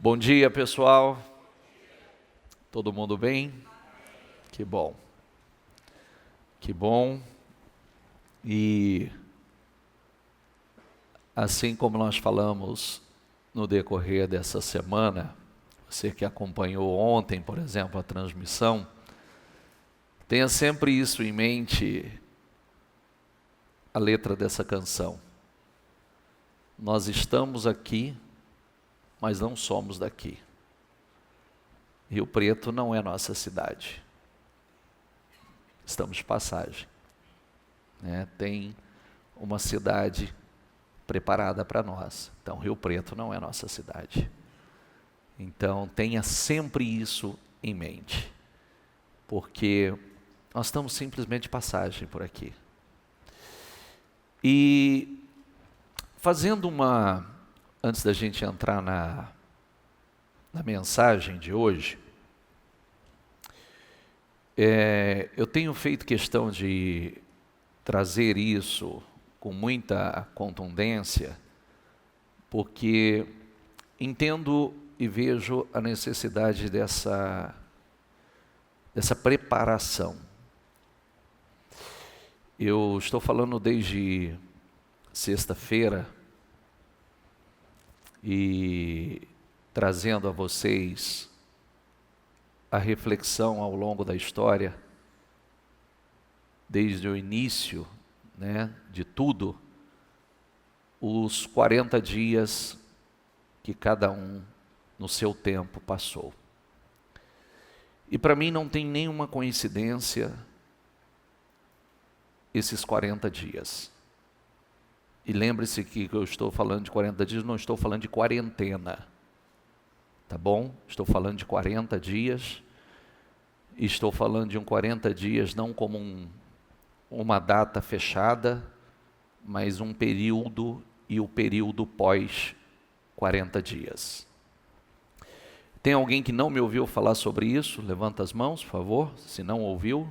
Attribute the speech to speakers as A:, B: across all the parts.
A: Bom dia, pessoal. Todo mundo bem? Que bom. Que bom. E assim como nós falamos no decorrer dessa semana, você que acompanhou ontem, por exemplo, a transmissão, tenha sempre isso em mente, a letra dessa canção. Nós estamos aqui, mas não somos daqui. Rio Preto não é nossa cidade. Estamos de passagem. Tem uma cidade preparada para nós. Então, Rio Preto não é nossa cidade. Então, tenha sempre isso em mente. Porque nós estamos simplesmente de passagem por aqui. E fazendo antes da gente entrar na mensagem de hoje, eu tenho feito questão de trazer isso com muita contundência, porque entendo e vejo a necessidade dessa preparação. Eu estou falando desde sexta-feira e trazendo a vocês a reflexão ao longo da história, desde o início, de tudo, os 40 dias que cada um no seu tempo passou. E para mim não tem nenhuma coincidência esses 40 dias. E lembre-se que eu estou falando de 40 dias, não estou falando de quarentena. Tá bom? Estou falando de 40 dias. E estou falando de 40 dias não como uma data fechada, mas um período e o período pós 40 dias. Tem alguém que não me ouviu falar sobre isso? Levanta as mãos, por favor, se não ouviu.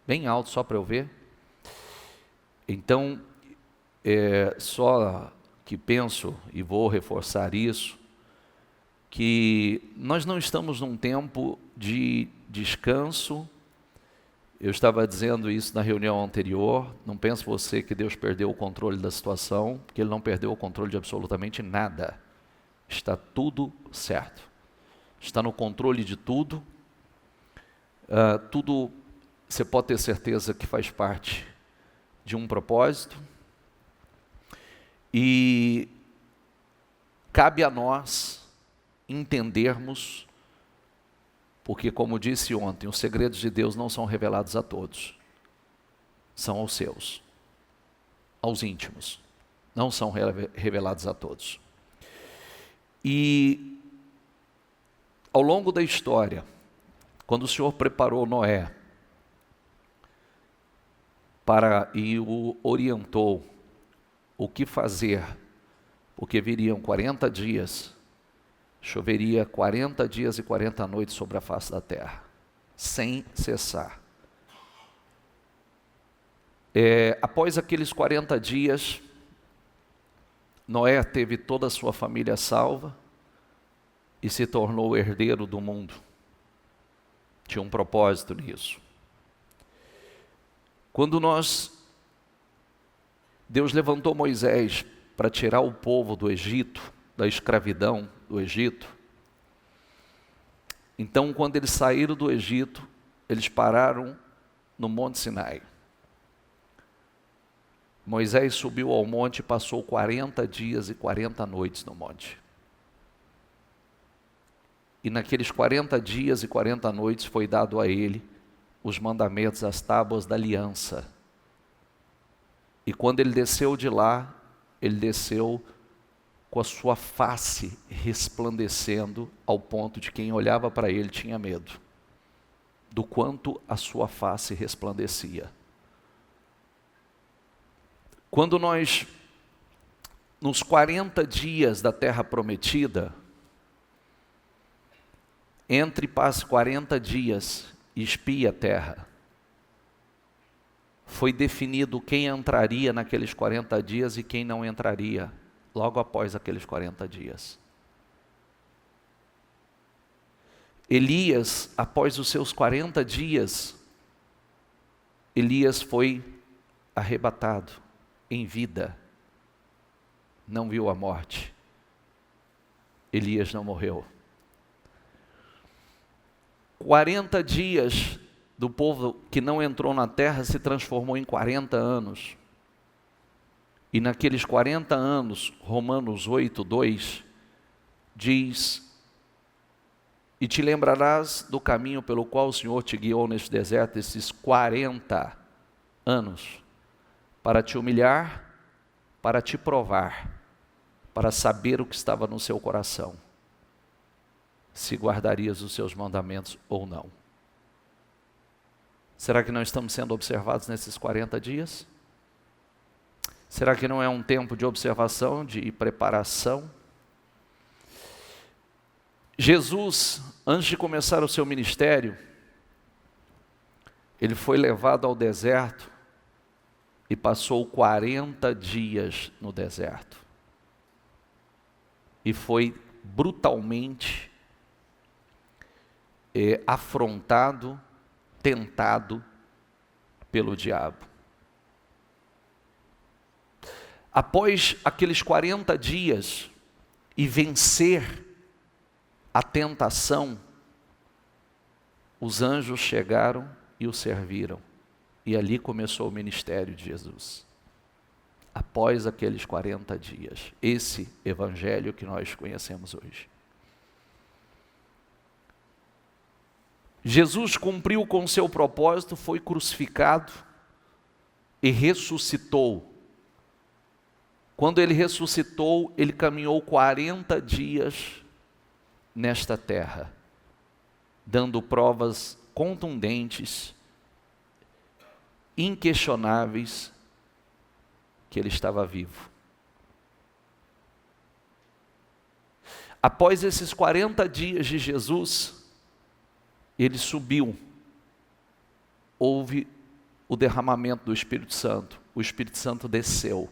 A: Bem alto, só para eu ver. Então, só que penso, e vou reforçar isso, que nós não estamos num tempo de descanso. Eu estava dizendo isso na reunião anterior. Não pense você que Deus perdeu o controle da situação, porque Ele não perdeu o controle de absolutamente nada. Está tudo certo. Está no controle de tudo. Tudo você pode ter certeza que faz parte de um propósito. E cabe a nós entendermos, porque como disse ontem, os segredos de Deus não são revelados a todos, são aos seus, aos íntimos, não são revelados a todos. E ao longo da história, quando o Senhor preparou Noé e o orientou o que fazer, porque viriam 40 dias, choveria 40 dias e 40 noites sobre a face da terra, sem cessar. Após aqueles 40 dias, Noé teve toda a sua família salva e se tornou o herdeiro do mundo. Tinha um propósito nisso. Quando Deus levantou Moisés para tirar o povo do Egito, da escravidão do Egito. Então, quando eles saíram do Egito, eles pararam no Monte Sinai. Moisés subiu ao monte e passou 40 dias e 40 noites no monte. E naqueles 40 dias e 40 noites foi dado a ele os mandamentos, as tábuas da aliança. E quando ele desceu de lá, ele desceu com a sua face resplandecendo ao ponto de quem olhava para ele tinha medo do quanto a sua face resplandecia. Quando nós, nos 40 dias da terra prometida, entre passe 40 dias e espie a terra, foi definido quem entraria naqueles 40 dias e quem não entraria logo após aqueles 40 dias. Elias, após os seus 40 dias, Elias foi arrebatado em vida. Não viu a morte. Elias não morreu. 40 dias do povo que não entrou na terra se transformou em 40 anos. E naqueles 40 anos, Romanos 8:2, diz: e te lembrarás do caminho pelo qual o Senhor te guiou neste deserto esses 40 anos, para te humilhar, para te provar, para saber o que estava no seu coração, se guardarias os seus mandamentos ou não. Será que não estamos sendo observados nesses 40 dias? Será que não é um tempo de observação, de preparação? Jesus, antes de começar o seu ministério, ele foi levado ao deserto e passou 40 dias no deserto. E foi brutalmente afrontado, tentado pelo diabo. Após aqueles 40 dias e vencer a tentação, os anjos chegaram e o serviram. E ali começou o ministério de Jesus. Após aqueles 40 dias. Esse evangelho que nós conhecemos hoje. Jesus cumpriu com seu propósito, foi crucificado e ressuscitou. Quando ele ressuscitou, ele caminhou 40 dias nesta terra, dando provas contundentes, inquestionáveis, que ele estava vivo. Após esses 40 dias de Jesus, ele subiu, houve o derramamento do Espírito Santo, o Espírito Santo desceu,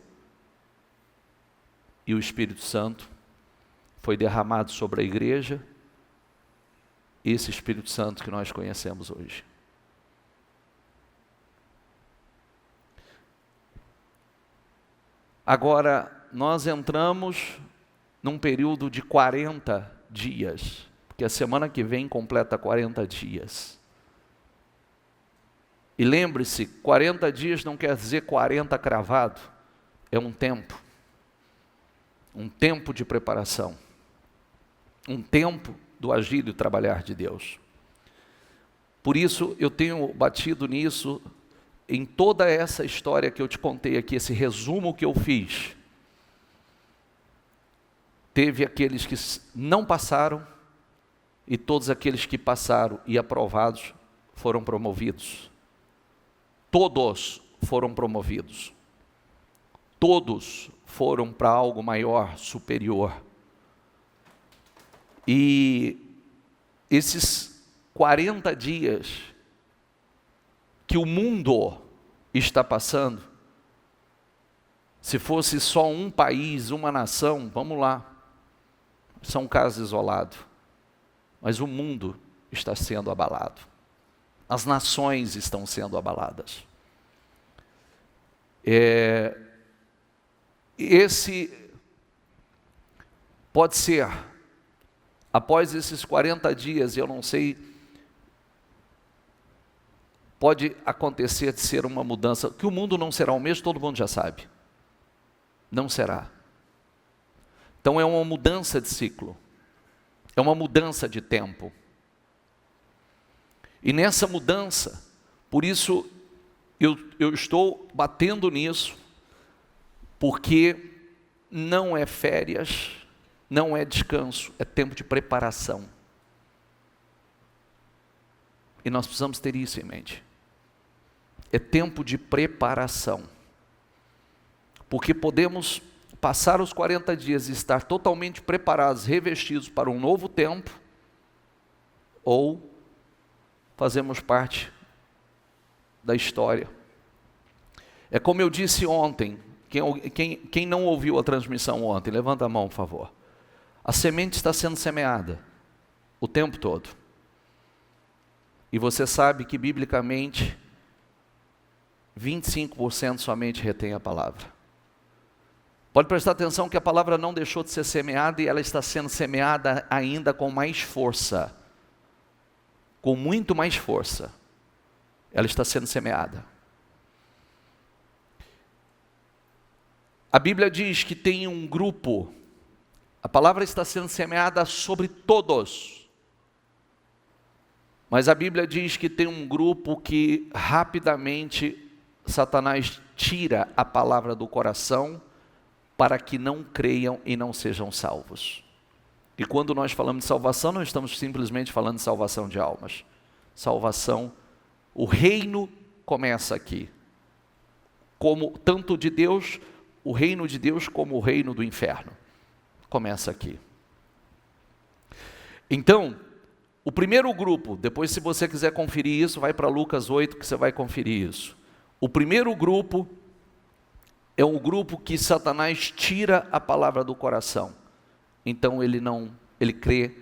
A: e o Espírito Santo foi derramado sobre a igreja, esse Espírito Santo que nós conhecemos hoje. Agora, nós entramos num período de 40 dias, porque a semana que vem completa 40 dias. E lembre-se, 40 dias não quer dizer 40 cravado, é um tempo de preparação, um tempo do agir e do trabalhar de Deus. Por isso eu tenho batido nisso, em toda essa história que eu te contei aqui, esse resumo que eu fiz. Teve aqueles que não passaram, e todos aqueles que passaram e aprovados foram promovidos. Todos foram promovidos. Todos foram para algo maior, superior. E esses 40 dias que o mundo está passando, se fosse só um país, uma nação, vamos lá, são casos isolados. Mas o mundo está sendo abalado. As nações estão sendo abaladas. Esse pode ser, após esses 40 dias, eu não sei, pode acontecer de ser uma mudança, que o mundo não será o mesmo, todo mundo já sabe. Não será. Então é uma mudança de ciclo, é uma mudança de tempo. E nessa mudança, por isso eu estou batendo nisso, porque não é férias, não é descanso, é tempo de preparação. E nós precisamos ter isso em mente. É tempo de preparação. Porque podemos passar os 40 dias e estar totalmente preparados, revestidos para um novo tempo, ou fazemos parte da história. É como eu disse ontem, quem não ouviu a transmissão ontem, levanta a mão, por favor. A semente está sendo semeada o tempo todo. E você sabe que, biblicamente, 25% somente retém a palavra. Pode prestar atenção que a palavra não deixou de ser semeada e ela está sendo semeada ainda com mais força. Com muito mais força. Ela está sendo semeada. A Bíblia diz que tem um grupo, a palavra está sendo semeada sobre todos. Mas a Bíblia diz que tem um grupo que rapidamente Satanás tira a palavra do coração para que não creiam e não sejam salvos. E quando nós falamos de salvação, não estamos simplesmente falando de salvação de almas. Salvação, o reino começa aqui. Como tanto de Deus, o reino de Deus como o reino do inferno. Começa aqui. Então, o primeiro grupo, depois se você quiser conferir isso, vai para Lucas 8 que você vai conferir isso. O primeiro grupo é um grupo que Satanás tira a palavra do coração. Então ele crê,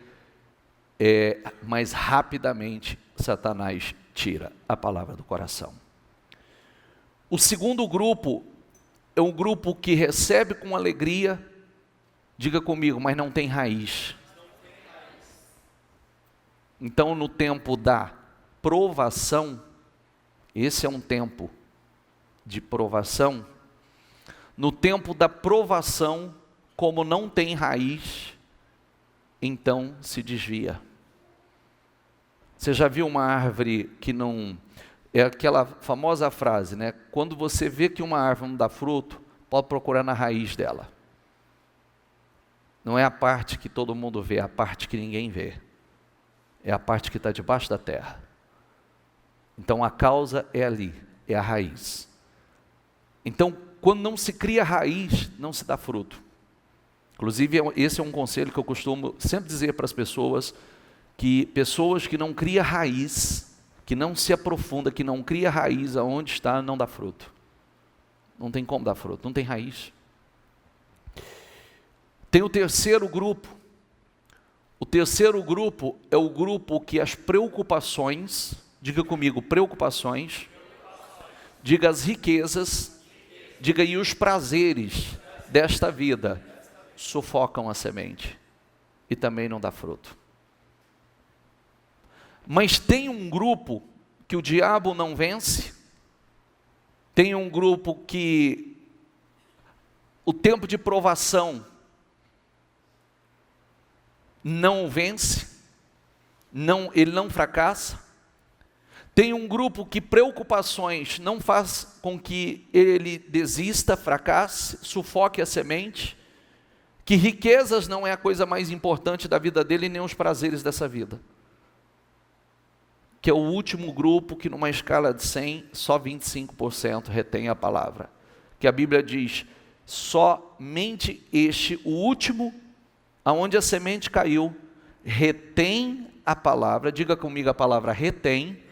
A: mas rapidamente Satanás tira a palavra do coração. O segundo grupo é um grupo que recebe com alegria, diga comigo, mas não tem raiz. Então, no tempo da provação, esse é um tempo de provação. No tempo da provação, como não tem raiz, então se desvia. Você já viu uma árvore que não... É aquela famosa frase, né? Quando você vê que uma árvore não dá fruto, pode procurar na raiz dela. Não é a parte que todo mundo vê, é a parte que ninguém vê. É a parte que está debaixo da terra. Então a causa é ali, é a raiz. Então, quando não se cria raiz, não se dá fruto. Inclusive, esse é um conselho que eu costumo sempre dizer para as pessoas que não criam raiz, que não se aprofunda, que não cria raiz aonde está, não dá fruto. Não tem como dar fruto, não tem raiz. Tem o terceiro grupo. O terceiro grupo é o grupo que as preocupações, diga comigo, preocupações, diga as riquezas, diga e os prazeres desta vida sufocam a semente e também não dá fruto. Mas tem um grupo que o diabo não vence, tem um grupo que o tempo de provação não vence, ele não fracassa. Tem um grupo que preocupações não faz com que ele desista, fracasse, sufoque a semente, que riquezas não é a coisa mais importante da vida dele, nem os prazeres dessa vida. Que é o último grupo que numa escala de 100, só 25% retém a palavra. Que a Bíblia diz, somente este, o último, aonde a semente caiu, retém a palavra, diga comigo a palavra retém,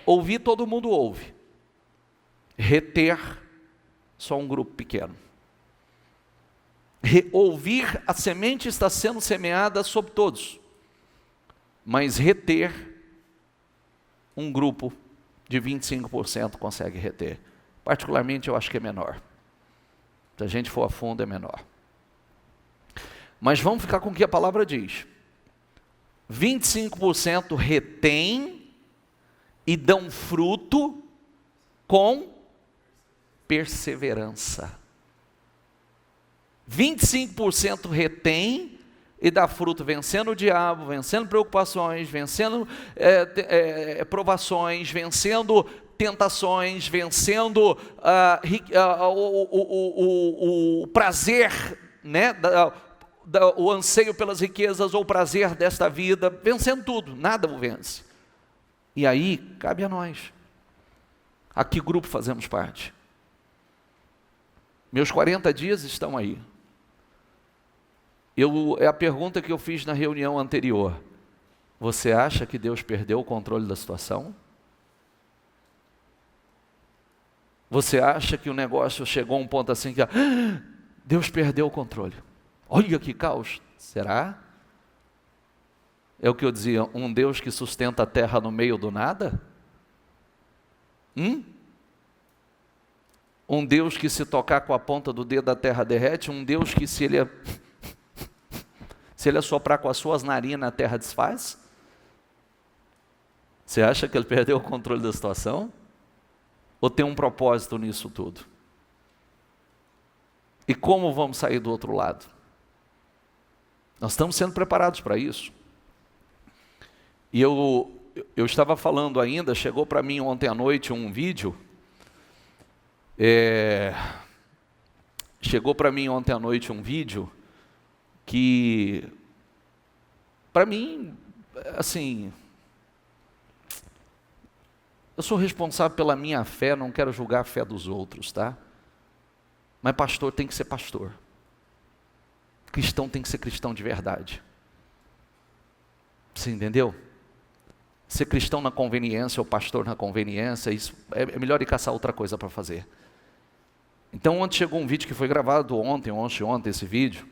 A: ouvir todo mundo ouve, reter, só um grupo pequeno. Ouvir, a semente está sendo semeada sobre todos, mas reter, um grupo de 25% consegue reter. Particularmente eu acho que é menor. Se a gente for a fundo é menor. Mas vamos ficar com o que a palavra diz. 25% retém e dão fruto com perseverança. 25% retém e dá fruto vencendo o diabo, vencendo preocupações, vencendo provações, vencendo tentações, vencendo o prazer, né, o anseio pelas riquezas ou o prazer desta vida, vencendo tudo, nada o vence. E aí, cabe a nós. A que grupo fazemos parte? Meus 40 dias estão aí. É a pergunta que eu fiz na reunião anterior. Você acha que Deus perdeu o controle da situação? Você acha que o negócio chegou a um ponto assim que Deus perdeu o controle? Olha que caos. Será? É o que eu dizia, um Deus que sustenta a terra no meio do nada? Um Deus que se tocar com a ponta do dedo a terra derrete? Um Deus que se ele assoprar com as suas narinas a terra desfaz? Você acha que ele perdeu o controle da situação? Ou tem um propósito nisso tudo? E como vamos sair do outro lado? Nós estamos sendo preparados para isso. E eu estava falando ainda, chegou para mim ontem à noite um vídeo, que, para mim, assim, eu sou responsável pela minha fé, não quero julgar a fé dos outros, tá? Mas pastor tem que ser pastor. Cristão tem que ser cristão de verdade. Você entendeu? Ser cristão na conveniência ou pastor na conveniência, isso é melhor ir caçar outra coisa para fazer. Então, ontem chegou um vídeo que foi gravado ontem esse vídeo,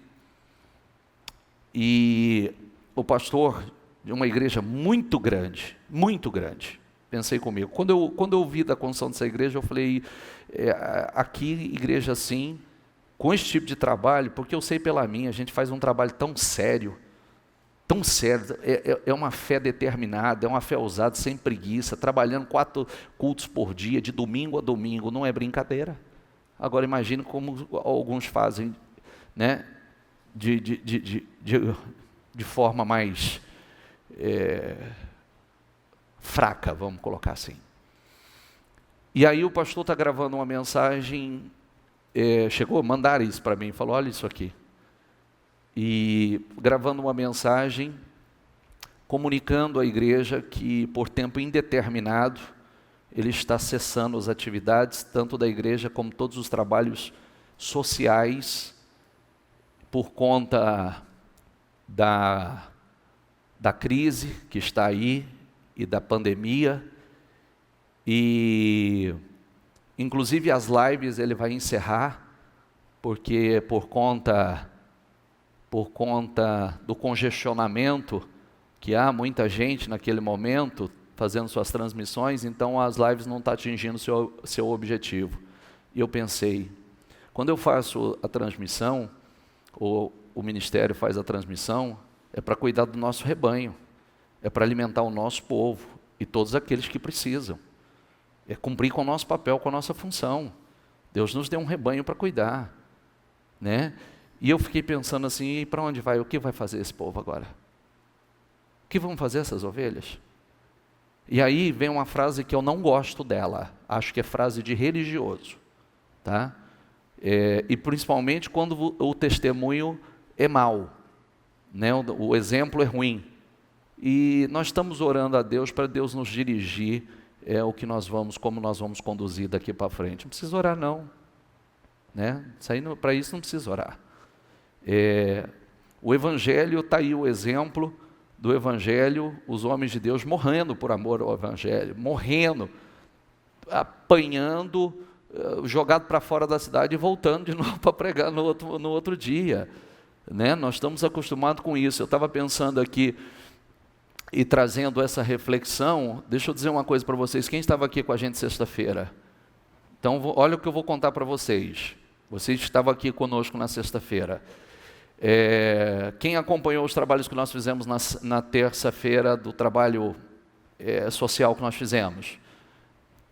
A: e o pastor de uma igreja muito grande, pensei comigo, quando eu vi da construção dessa igreja, eu falei, aqui, igreja assim, com esse tipo de trabalho, porque eu sei pela minha, a gente faz um trabalho tão sério, é uma fé determinada, é uma fé ousada, sem preguiça, trabalhando 4 cultos por dia, de domingo a domingo, não é brincadeira. Agora imagine como alguns fazem, né, de forma mais fraca, vamos colocar assim. E aí o pastor está gravando uma mensagem, chegou a mandar isso para mim, falou, olha isso aqui. E gravando uma mensagem, comunicando à igreja que por tempo indeterminado, ele está cessando as atividades, tanto da igreja como todos os trabalhos sociais, por conta da crise que está aí e da pandemia, e inclusive as lives ele vai encerrar, porque por conta do congestionamento, que há muita gente naquele momento fazendo suas transmissões, então as lives não estão atingindo seu objetivo. E eu pensei, quando eu faço a transmissão, ou o ministério faz a transmissão, é para cuidar do nosso rebanho, é para alimentar o nosso povo e todos aqueles que precisam, é cumprir com o nosso papel, com a nossa função. Deus nos deu um rebanho para cuidar, né? E eu fiquei pensando assim, para onde vai? O que vai fazer esse povo agora? O que vão fazer essas ovelhas? E aí vem uma frase que eu não gosto dela, acho que é frase de religioso, tá? E principalmente quando o testemunho é mau, né? O exemplo é ruim. E nós estamos orando a Deus para Deus nos dirigir como nós vamos conduzir daqui para frente. Não precisa orar não, né? Para isso não precisa orar. O Evangelho está aí, o exemplo do Evangelho, os homens de Deus morrendo por amor ao Evangelho, morrendo, apanhando, jogado para fora da cidade e voltando de novo para pregar no outro dia, né? Nós estamos acostumados com isso. Eu estava pensando aqui e trazendo essa reflexão. Deixa eu dizer uma coisa para vocês, quem estava aqui com a gente sexta-feira? Então olha o que eu vou contar para vocês. Vocês estavam aqui conosco na sexta-feira. Quem acompanhou os trabalhos que nós fizemos na terça-feira, do trabalho social que nós fizemos?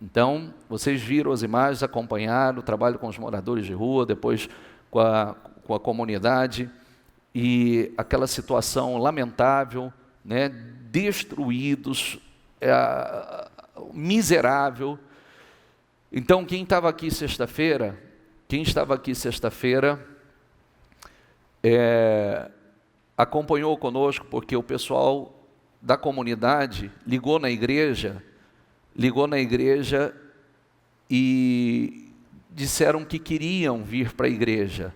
A: Então, vocês viram as imagens, acompanharam o trabalho com os moradores de rua, depois com a comunidade, e aquela situação lamentável, né, destruídos, miserável. Então, quem estava aqui sexta-feira, acompanhou conosco, porque o pessoal da comunidade ligou na igreja e disseram que queriam vir para a igreja,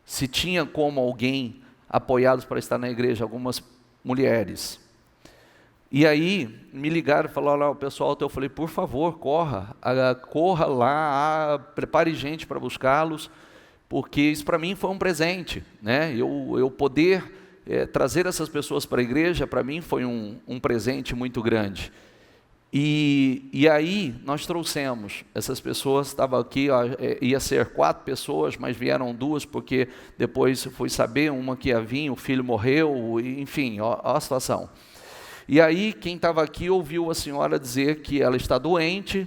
A: se tinha como alguém apoiá-los para estar na igreja, algumas mulheres. E aí me ligaram e falaram, olha, o pessoal, eu falei, por favor, corra lá, prepare gente para buscá-los, porque isso para mim foi um presente, né? Eu poder trazer essas pessoas para a igreja, para mim, foi um presente muito grande. E aí nós trouxemos essas pessoas, estava aqui, ó, ia ser 4 pessoas, mas vieram 2, porque depois fui saber, uma que ia vir, o filho morreu, enfim, ó a situação. E aí quem estava aqui ouviu a senhora dizer que ela está doente,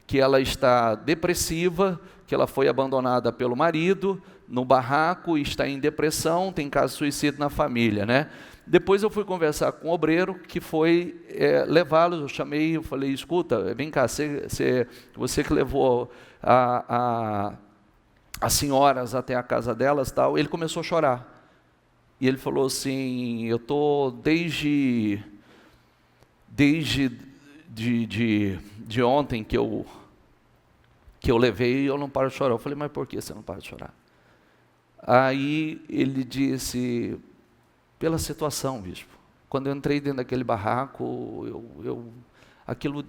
A: que ela está depressiva, que ela foi abandonada pelo marido no barraco, está em depressão, tem caso de suicídio na família, né? Depois eu fui conversar com o obreiro, que foi levá-los, eu chamei, eu falei, escuta, vem cá, você que levou as senhoras até a casa delas, tal. Ele começou a chorar, e ele falou assim, eu estou desde ontem que eu levei, eu não paro de chorar. Eu falei, mas por que você não para de chorar? Aí ele disse, pela situação, bispo. Quando eu entrei dentro daquele barraco, aquilo...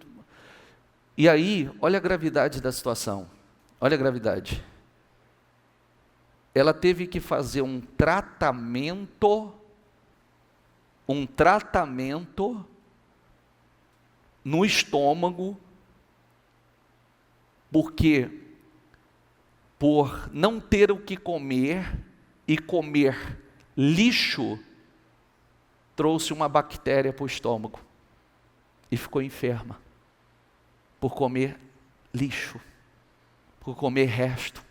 A: E aí, olha a gravidade da situação. Olha a gravidade. Ela teve que fazer um tratamento no estômago, porque por não ter o que comer e comer lixo, trouxe uma bactéria para o estômago e ficou enferma por comer lixo, por comer resto,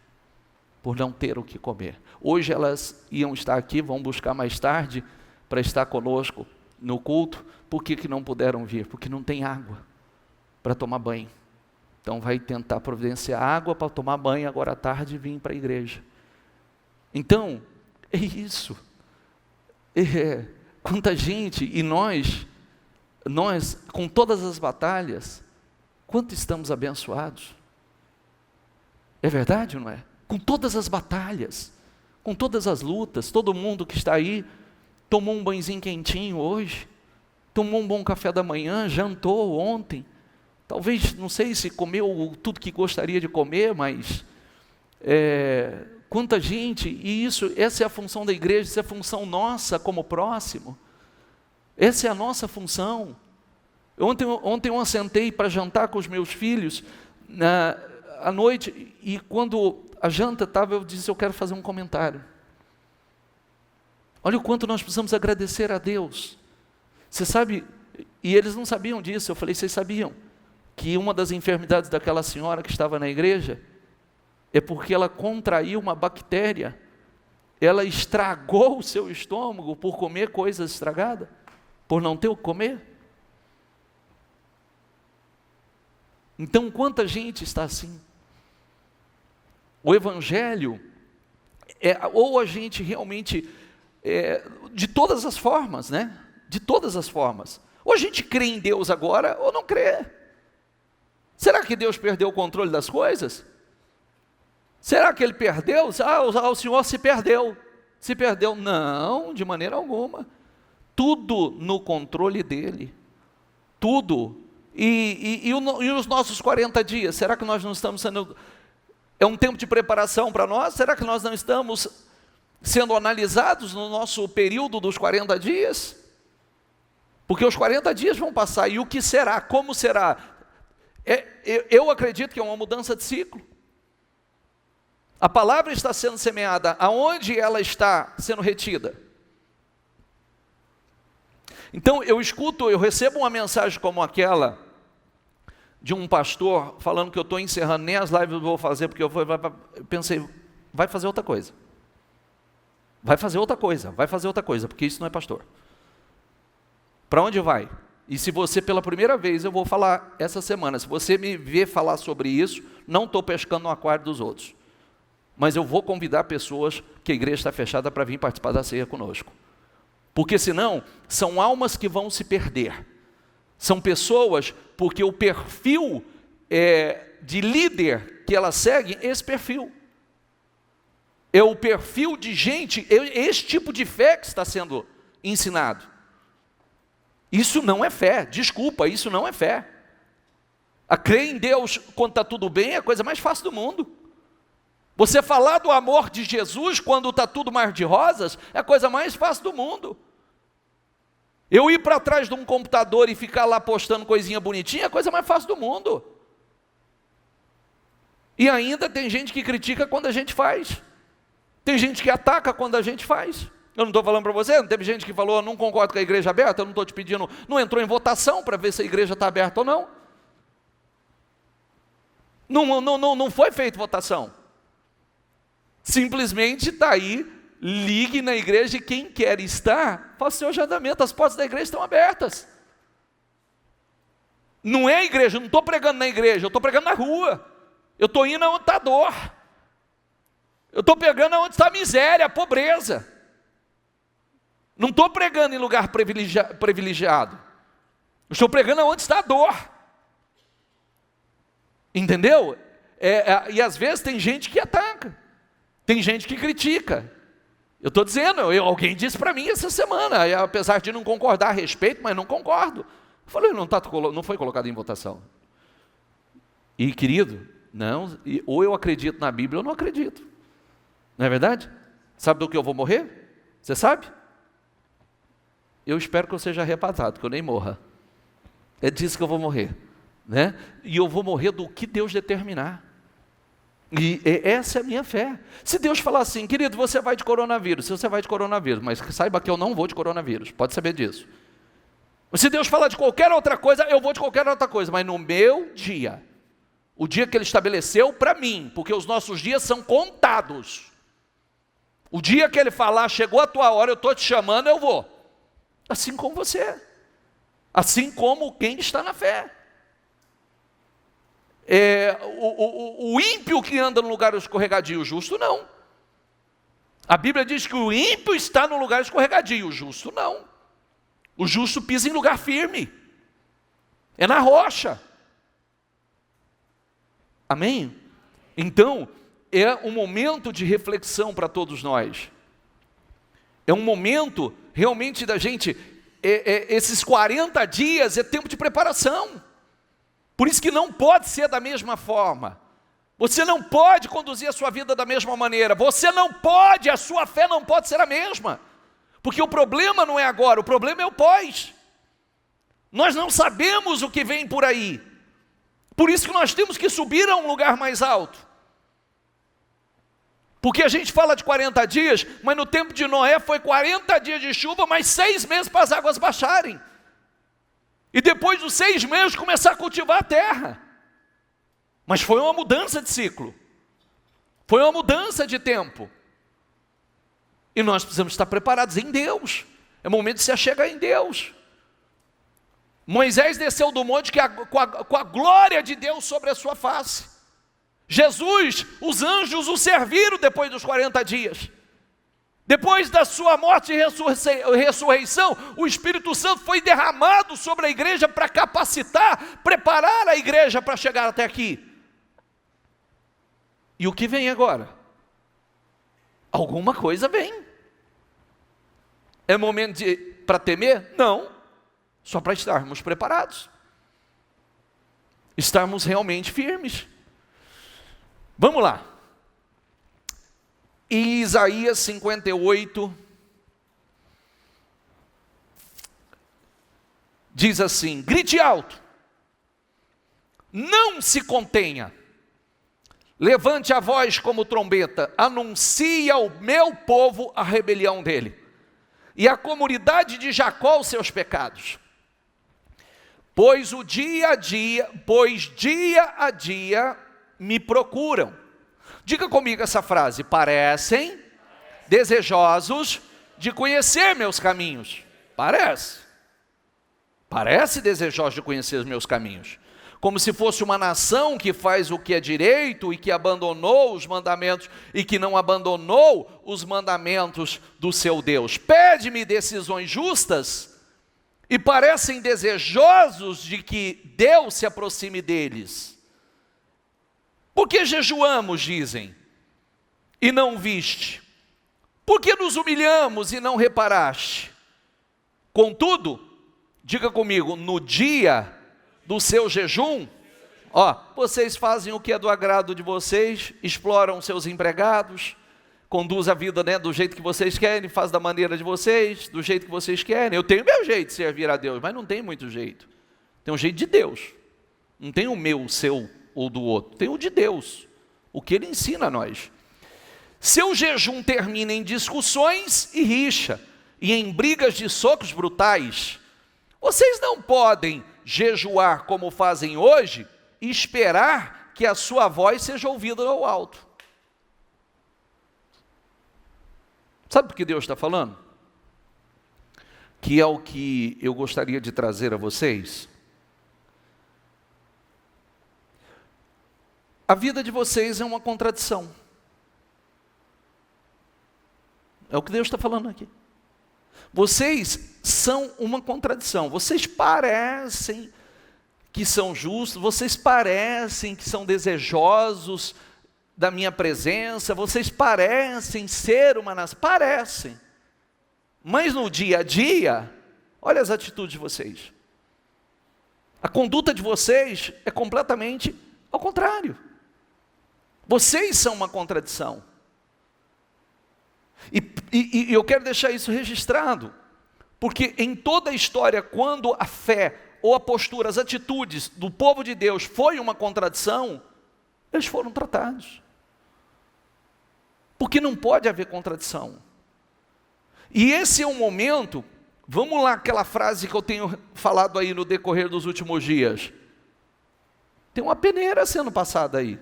A: por não ter o que comer. Hoje elas iam estar aqui, vão buscar mais tarde para estar conosco no culto. Por que não puderam vir? Porque não tem água para tomar banho. Então vai tentar providenciar água para tomar banho agora à tarde e vir para a igreja. Então, é isso. Quanta gente, e nós, com todas as batalhas, quanto estamos abençoados? É verdade ou não é? Com todas as batalhas, com todas as lutas, todo mundo que está aí, tomou um banhozinho quentinho hoje, tomou um bom café da manhã, jantou ontem, talvez, não sei se comeu tudo que gostaria de comer, mas quanta gente, e essa é a função da igreja, essa é a função nossa como próximo, essa é a nossa função. Ontem eu assentei para jantar com os meus filhos, à noite, e quando a janta estava, eu disse, eu quero fazer um comentário. Olha o quanto nós precisamos agradecer a Deus. Você sabe, e eles não sabiam disso, eu falei, vocês sabiam que uma das enfermidades daquela senhora que estava na igreja, é porque ela contraiu uma bactéria, ela estragou o seu estômago por comer coisas estragadas, por não ter o que comer? Então, quanta gente está assim? O Evangelho, ou a gente realmente, de todas as formas, né? De todas as formas. Ou a gente crê em Deus agora, ou não crê. Será que Deus perdeu o controle das coisas? Será que Ele perdeu? O Senhor se perdeu. Se perdeu? Não, de maneira alguma. Tudo no controle dEle. Tudo. E os nossos 40 dias? Será que nós não estamos sendo... É um tempo de preparação para nós? Será que nós não estamos sendo analisados no nosso período dos 40 dias? Porque os 40 dias vão passar, e o que será? Como será? Eu acredito que é uma mudança de ciclo. A palavra está sendo semeada, aonde ela está sendo retida? Então eu recebo uma mensagem como aquela, de um pastor, falando que eu estou encerrando, nem as lives eu vou fazer, porque eu pensei, vai fazer outra coisa. Vai fazer outra coisa, porque isso não é pastor. Para onde vai? E se você, pela primeira vez, eu vou falar essa semana, se você me ver falar sobre isso, não estou pescando no aquário dos outros. Mas eu vou convidar pessoas que a igreja está fechada para vir participar da ceia conosco. Porque senão, são almas que vão se perder. São pessoas, porque o perfil de líder que elas seguem, esse perfil. É o perfil de gente, esse tipo de fé que está sendo ensinado. Isso não é fé, desculpa, isso não é fé. A crer em Deus quando está tudo bem é a coisa mais fácil do mundo. Você falar do amor de Jesus quando está tudo mar de rosas é a coisa mais fácil do mundo. Eu ir para trás de um computador e ficar lá postando coisinha bonitinha é a coisa mais fácil do mundo. E ainda tem gente que critica quando a gente faz. Tem gente que ataca quando a gente faz. Eu não estou falando para você, não teve gente que falou, não concordo com a igreja aberta, eu não estou te pedindo, não entrou em votação para ver se a igreja está aberta ou não. Não foi feita votação. Simplesmente está aí, ligue na igreja e quem quer estar, faça seu agendamento, as portas da igreja estão abertas. Não é igreja, eu não estou pregando na igreja, eu estou pregando na rua. Eu estou indo onde está a dor. Eu estou pregando onde está a miséria, a pobreza. Não estou pregando em lugar privilegiado. Eu estou pregando onde está a dor. Entendeu? E às vezes tem gente que ataca. Tem gente que critica. Eu estou dizendo, alguém disse para mim essa semana, apesar de não concordar a respeito, mas não concordo. Eu falei, não foi colocado em votação. E querido, ou eu acredito na Bíblia ou não acredito. Não é verdade? Sabe do que eu vou morrer? Você sabe? Eu espero que eu seja arrebatado, que eu nem morra. É disso que eu vou morrer. Né? E eu vou morrer do que Deus determinar. E essa é a minha fé. Se Deus falar assim, querido, você vai de coronavírus, se você vai de coronavírus, mas saiba que eu não vou de coronavírus, pode saber disso. Se Deus falar de qualquer outra coisa, eu vou de qualquer outra coisa, mas no meu dia, o dia que Ele estabeleceu para mim, porque os nossos dias são contados. O dia que Ele falar, chegou a tua hora, eu estou te chamando, eu vou. Assim como você. Assim como quem está na fé. O ímpio que anda no lugar escorregadio, o justo não. A Bíblia diz que o ímpio está no lugar escorregadio, o justo não. O justo pisa em lugar firme. É na rocha. Amém? Então, é um momento de reflexão para todos nós. É um momento realmente da gente, esses 40 dias é tempo de preparação. Por isso que não pode ser da mesma forma. Você não pode conduzir a sua vida da mesma maneira. Você não pode, a sua fé não pode ser a mesma. Porque o problema não é agora, o problema é o pós. Nós não sabemos o que vem por aí. Por isso que nós temos que subir a um lugar mais alto. Porque a gente fala de 40 dias, mas no tempo de Noé foi 40 dias de chuva, mais 6 meses para as águas baixarem. E depois dos 6 meses começar a cultivar a terra. Mas foi uma mudança de ciclo. Foi uma mudança de tempo. E nós precisamos estar preparados em Deus. É momento de se achegar em Deus. Moisés desceu do monte com a glória de Deus sobre a sua face. Jesus, os anjos o serviram depois dos 40 dias. Depois da sua morte e ressurreição, o Espírito Santo foi derramado sobre a igreja para capacitar, preparar a igreja para chegar até aqui. E o que vem agora? Alguma coisa vem. É momento para temer? Não. Só para estarmos preparados. Estarmos realmente firmes. Vamos lá. Em Isaías 58, diz assim: grite alto, não se contenha, levante a voz como trombeta, anuncie ao meu povo a rebelião dele, e à comunidade de Jacó os seus pecados. Pois dia a dia me procuram. Diga comigo essa frase: parecem desejosos de conhecer meus caminhos. Parece desejosos de conhecer os meus caminhos. Como se fosse uma nação que faz o que é direito e que abandonou os mandamentos e que não abandonou os mandamentos do seu Deus. Pede-me decisões justas e parecem desejosos de que Deus se aproxime deles. Por que jejuamos, dizem, e não viste? Por que nos humilhamos e não reparaste? Contudo, diga comigo, no dia do seu jejum, Ó, vocês fazem o que é do agrado de vocês, exploram seus empregados, conduzem a vida, né, do jeito que vocês querem, faz da maneira de vocês, do jeito que vocês querem. Eu tenho o meu jeito de servir a Deus, mas não tem muito jeito. Tem um jeito de Deus. Não tem o meu, o seu ou do outro. Tem o de Deus. O que Ele ensina a nós. Seu jejum termina em discussões e rixa, e em brigas de socos brutais. Vocês não podem jejuar como fazem hoje e esperar que a sua voz seja ouvida ao alto. Sabe o que Deus está falando? Que é o que eu gostaria de trazer a vocês. A vida de vocês é uma contradição. É o que Deus está falando aqui. Vocês são uma contradição. Vocês parecem que são justos, vocês parecem que são desejosos da minha presença, vocês parecem ser uma nação, parecem. Mas no dia a dia, olha as atitudes de vocês. A conduta de vocês é completamente ao contrário. Vocês são uma contradição. E eu quero deixar isso registrado, porque em toda a história, quando a fé ou a postura, as atitudes do povo de Deus foi uma contradição, eles foram tratados. Porque não pode haver contradição. E esse é um momento, vamos lá, aquela frase que eu tenho falado aí no decorrer dos últimos dias. Tem uma peneira sendo passada aí.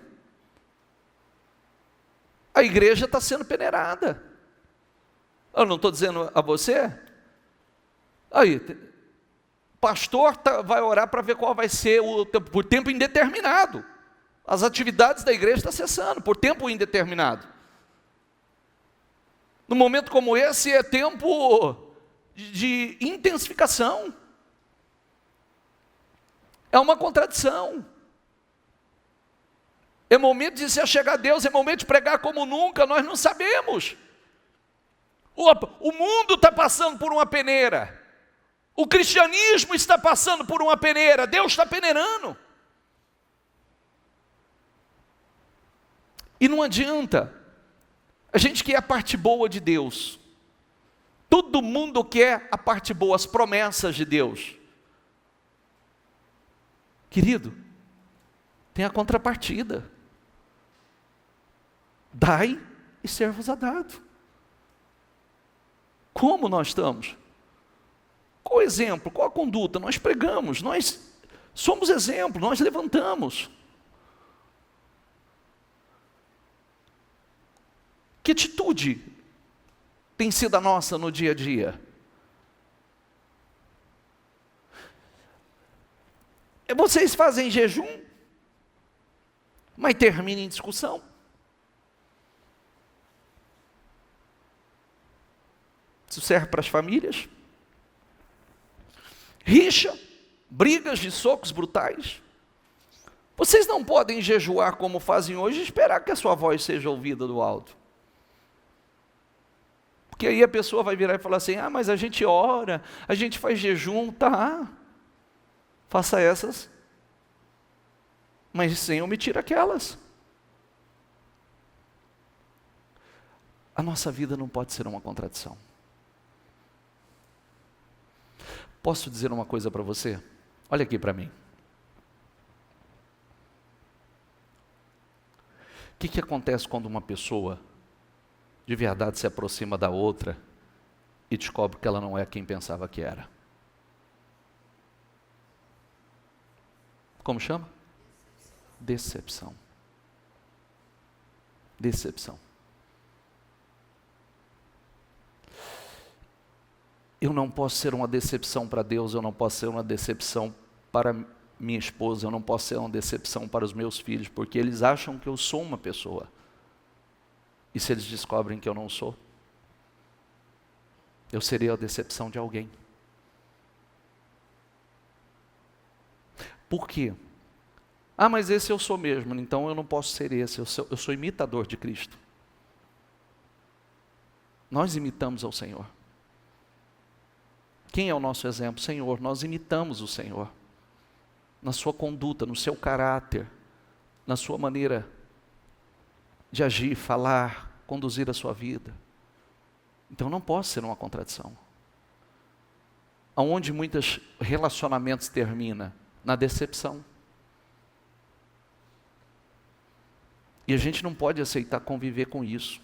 A: A igreja está sendo peneirada. Eu não estou dizendo a você? Aí, pastor vai orar para ver qual vai ser o tempo, por tempo indeterminado. As atividades da igreja estão cessando, por tempo indeterminado. No momento como esse é tempo de intensificação. É uma contradição. É momento de se achegar a Deus, é momento de pregar como nunca, nós não sabemos. O mundo está passando por uma peneira. O cristianismo está passando por uma peneira. Deus está peneirando. E não adianta. A gente quer a parte boa de Deus. Todo mundo quer a parte boa, as promessas de Deus. Querido, tem a contrapartida. Dai e ser-vos-á dado. Como nós estamos? Qual o exemplo? Qual a conduta? Nós pregamos, nós somos exemplo, nós levantamos. Que atitude tem sido a nossa no dia a dia? Vocês fazem jejum, mas terminam em discussão. Isso serve para as famílias. Rixa, brigas de socos brutais. Vocês não podem jejuar como fazem hoje e esperar que a sua voz seja ouvida do alto. Porque aí a pessoa vai virar e falar assim, mas a gente ora, a gente faz jejum, tá. Faça essas, mas sem omitir aquelas. A nossa vida não pode ser uma contradição. Posso dizer uma coisa para você? Olha aqui para mim. O que acontece quando uma pessoa de verdade se aproxima da outra e descobre que ela não é quem pensava que era? Como chama? Decepção. Decepção. Eu não posso ser uma decepção para Deus, eu não posso ser uma decepção para minha esposa, eu não posso ser uma decepção para os meus filhos, porque eles acham que eu sou uma pessoa. E se eles descobrem que eu não sou, eu serei a decepção de alguém. Por quê? Mas esse eu sou mesmo, então eu não posso ser esse, eu sou imitador de Cristo. Nós imitamos ao Senhor. Quem é o nosso exemplo? Senhor, nós imitamos o Senhor. na sua conduta, no seu caráter, na sua maneira de agir, falar, conduzir a sua vida. Então não pode ser uma contradição. Aonde muitos relacionamentos terminam? Na decepção. E a gente não pode aceitar conviver com isso.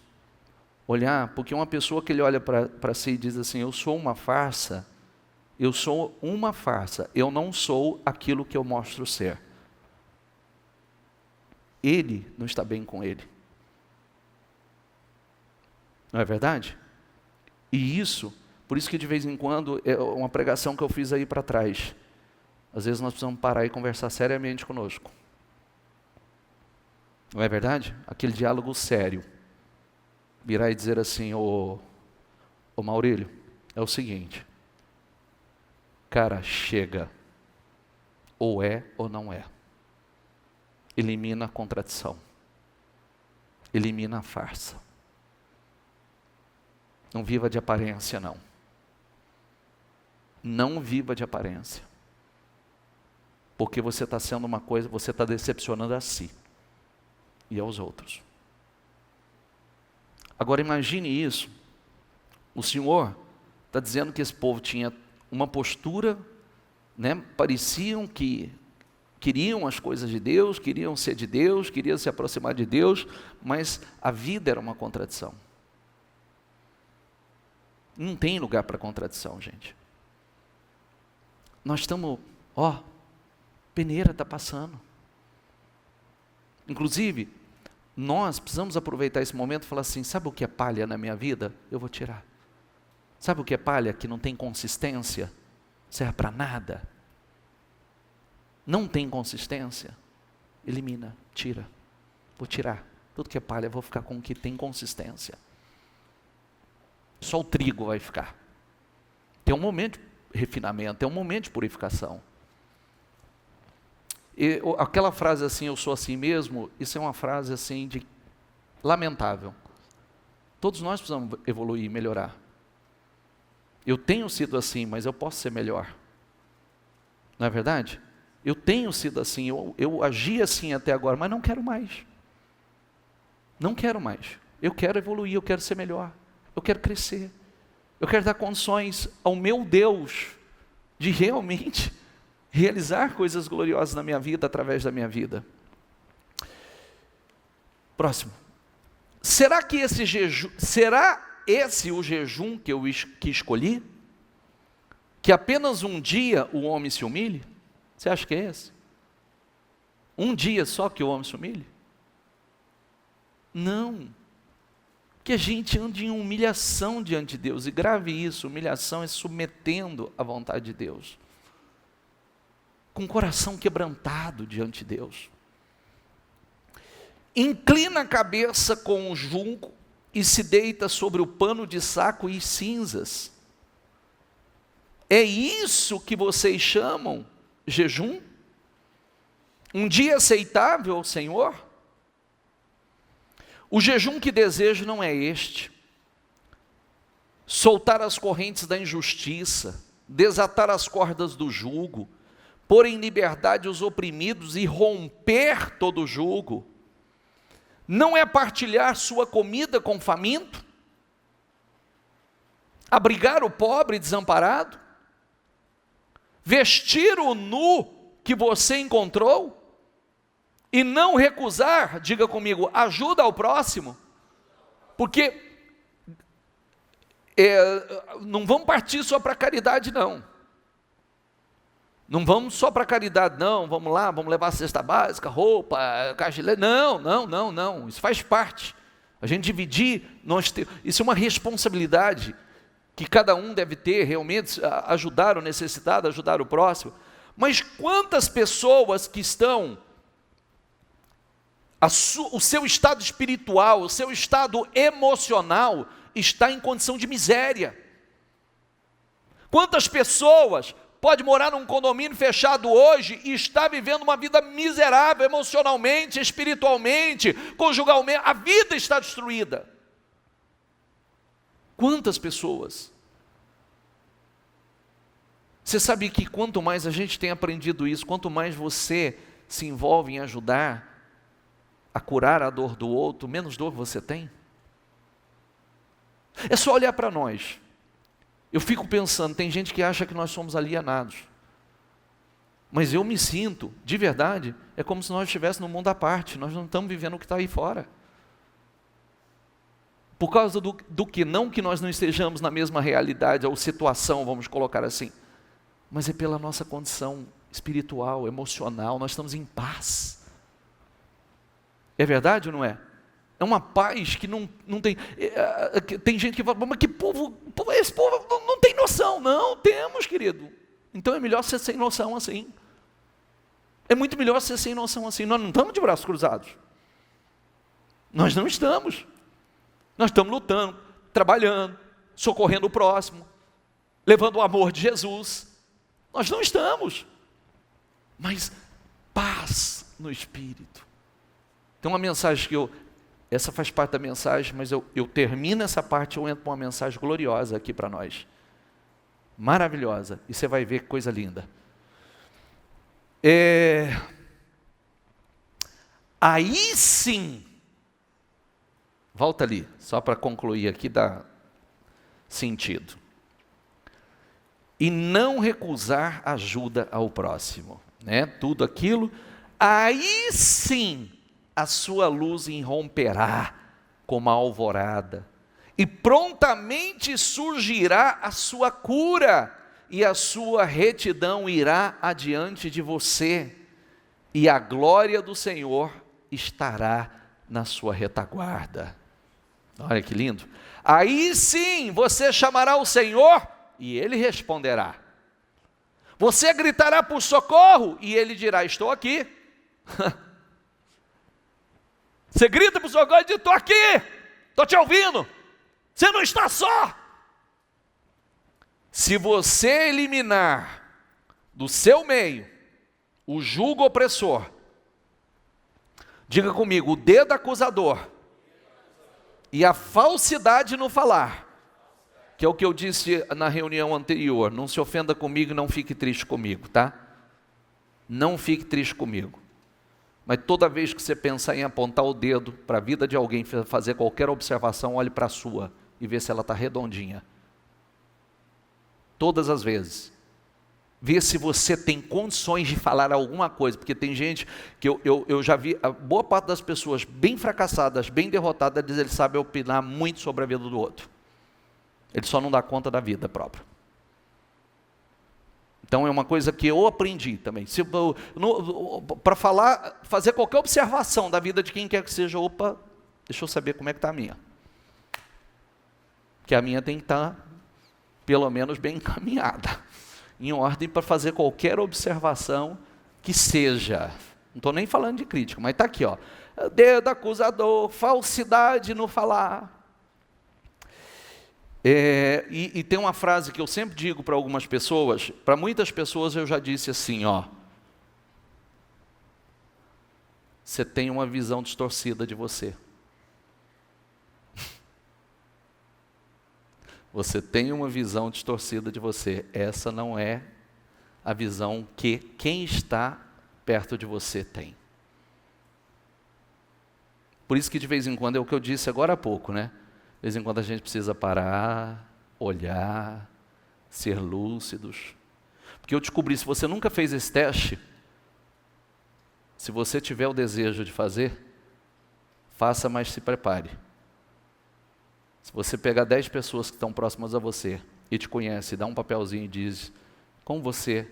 A: Olhar, porque uma pessoa que ele olha para si e diz assim, eu sou uma farsa, eu não sou aquilo que eu mostro ser. Ele não está bem com ele. Não é verdade? E isso, por isso que de vez em quando, é uma pregação que eu fiz aí para trás. Às vezes nós precisamos parar e conversar seriamente conosco. Não é verdade? Aquele diálogo sério. Virar e dizer assim, ô Maurílio, é o seguinte. Cara, chega. Ou é ou não é. Elimina a contradição. Elimina a farsa. Não viva de aparência, não. Não viva de aparência. Porque você está sendo uma coisa, você está decepcionando a si e aos outros. Agora imagine isso. O Senhor está dizendo que esse povo tinha uma postura, né? Pareciam que queriam as coisas de Deus, queriam ser de Deus, queriam se aproximar de Deus, mas a vida era uma contradição. Não tem lugar para contradição, gente. Nós estamos, peneira está passando. Inclusive, nós precisamos aproveitar esse momento e falar assim, sabe o que é palha na minha vida? Eu vou tirar. Sabe o que é palha que não tem consistência? Serve para nada. Não tem consistência? Elimina, tira. Vou tirar. Tudo que é palha, eu vou ficar com o que tem consistência. Só o trigo vai ficar. Tem um momento de refinamento, tem um momento de purificação. E aquela frase assim, eu sou assim mesmo, isso é uma frase assim de lamentável. Todos nós precisamos evoluir, melhorar. Eu tenho sido assim, mas eu posso ser melhor. Não é verdade? Eu tenho sido assim, eu agi assim até agora, mas não quero mais. Não quero mais. Eu quero evoluir, eu quero ser melhor. Eu quero crescer. Eu quero dar condições ao meu Deus de realmente realizar coisas gloriosas na minha vida, através da minha vida. Próximo. Será esse o jejum que escolhi? Que apenas um dia o homem se humilhe? Você acha que é esse? Um dia só que o homem se humilhe? Não. Que a gente ande em humilhação diante de Deus. E grave isso, humilhação é submetendo à vontade de Deus. Com o coração quebrantado diante de Deus. Inclina a cabeça com o junco e se deita sobre o pano de saco e cinzas. É isso que vocês chamam jejum? Um dia aceitável ao Senhor? O jejum que desejo não é este: soltar as correntes da injustiça, desatar as cordas do jugo, pôr em liberdade os oprimidos e romper todo o jugo. Não é partilhar sua comida com o faminto? Abrigar o pobre e desamparado? Vestir o nu que você encontrou? E não recusar, diga comigo, ajuda ao próximo? Porque não vamos partir só para caridade, não. Não vamos só para caridade, não. Vamos lá, vamos levar a cesta básica, roupa, caixa de leite. Não. Isso faz parte. A gente dividir, isso é uma responsabilidade que cada um deve ter, realmente, ajudar o necessitado, ajudar o próximo. Mas quantas pessoas que estão, o seu estado espiritual, o seu estado emocional está em condição de miséria? Quantas pessoas pode morar num condomínio fechado hoje e está vivendo uma vida miserável emocionalmente, espiritualmente, conjugalmente? A vida está destruída. Quantas pessoas? Você sabe que quanto mais a gente tem aprendido isso, quanto mais você se envolve em ajudar a curar a dor do outro, menos dor você tem. É só olhar para nós. Eu fico pensando, tem gente que acha que nós somos alienados. Mas eu me sinto, de verdade, é como se nós estivéssemos no mundo à parte, nós não estamos vivendo o que está aí fora. Por causa do que? Não que nós não estejamos na mesma realidade ou situação, vamos colocar assim, mas é pela nossa condição espiritual, emocional, nós estamos em paz. É verdade ou não é? É uma paz que não tem... tem gente que fala, mas que povo, esse povo não tem noção. Não, temos, querido. Então é melhor ser sem noção assim. É muito melhor ser sem noção assim. Nós não estamos de braços cruzados. Nós não estamos. Nós estamos lutando, trabalhando, socorrendo o próximo, levando o amor de Jesus. Nós não estamos. Mas paz no Espírito. Tem uma mensagem que essa faz parte da mensagem, mas eu termino essa parte, eu entro com uma mensagem gloriosa aqui para nós. Maravilhosa. E você vai ver que coisa linda. Aí sim, volta ali, só para concluir aqui, dá sentido. E não recusar ajuda ao próximo, né? Tudo aquilo, aí sim a sua luz irromperá como a alvorada, e prontamente surgirá a sua cura, e a sua retidão irá adiante de você, e a glória do Senhor estará na sua retaguarda. Olha que lindo. Aí sim você chamará o Senhor, e Ele responderá. Você gritará por socorro, e Ele dirá, estou aqui. Você grita para o socorro e diz, estou aqui, estou te ouvindo. Você não está só. Se você eliminar do seu meio o jugo opressor, diga comigo, o dedo acusador e a falsidade no falar, que é o que eu disse na reunião anterior, não se ofenda comigo e não fique triste comigo, tá? Não fique triste comigo. Mas toda vez que você pensar em apontar o dedo para a vida de alguém, fazer qualquer observação, olhe para a sua e vê se ela está redondinha. Todas as vezes. Vê se você tem condições de falar alguma coisa, porque tem gente que eu já vi, a boa parte das pessoas bem fracassadas, bem derrotadas, diz ele sabe opinar muito sobre a vida do outro. Ele só não dá conta da vida própria. Então é uma coisa que eu aprendi também. Para falar, fazer qualquer observação da vida de quem quer que seja, opa, deixa eu saber como é que está a minha. Que a minha tem que estar, pelo menos, bem encaminhada, em ordem para fazer qualquer observação que seja. Não estou nem falando de crítica, mas está aqui, ó. Dedo acusador, falsidade no falar. E tem uma frase que eu sempre digo para algumas pessoas, para muitas pessoas eu já disse assim, ó. Você tem uma visão distorcida de você. Você tem uma visão distorcida de você. Essa não é a visão que quem está perto de você tem. Por isso que de vez em quando é o que eu disse agora há pouco, né? De vez em quando a gente precisa parar, olhar, ser lúcidos. Porque eu descobri, se você nunca fez esse teste, se você tiver o desejo de fazer, faça, mas se prepare. Se você pegar 10 pessoas que estão próximas a você e te conhece, dá um papelzinho e diz, como você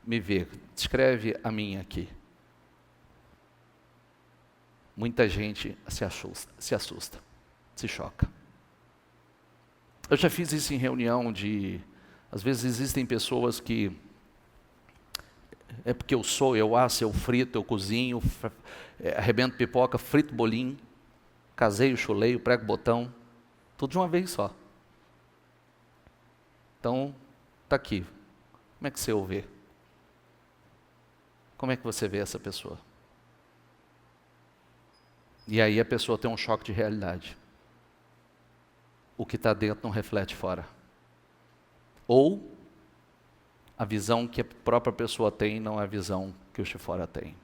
A: me vê? Descreve a minha aqui. Muita gente se assusta, se choca. Eu já fiz isso em reunião às vezes existem pessoas que, é porque eu asso, eu frito, eu cozinho, arrebento pipoca, frito bolinho, caseio, chuleio, prego botão, tudo de uma vez só. Então, está aqui. Como é que você o vê? Como é que você vê essa pessoa? E aí a pessoa tem um choque de realidade. O que está dentro não reflete fora. Ou A visão que a própria pessoa tem não é a visão que os de fora têm.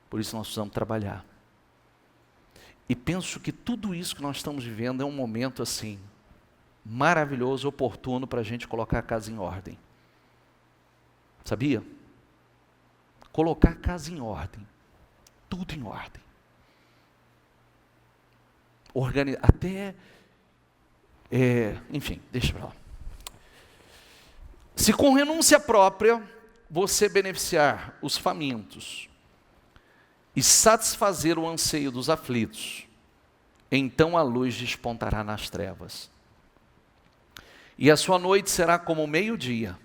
A: Por isso nós precisamos trabalhar. E penso que tudo isso que nós estamos vivendo é um momento assim, maravilhoso, oportuno para a gente colocar a casa em ordem. Sabia? Colocar a casa em ordem. Tudo em ordem. Enfim, deixa para lá. Se com renúncia própria você beneficiar os famintos e satisfazer o anseio dos aflitos, então a luz despontará nas trevas. E a sua noite será como o meio-dia.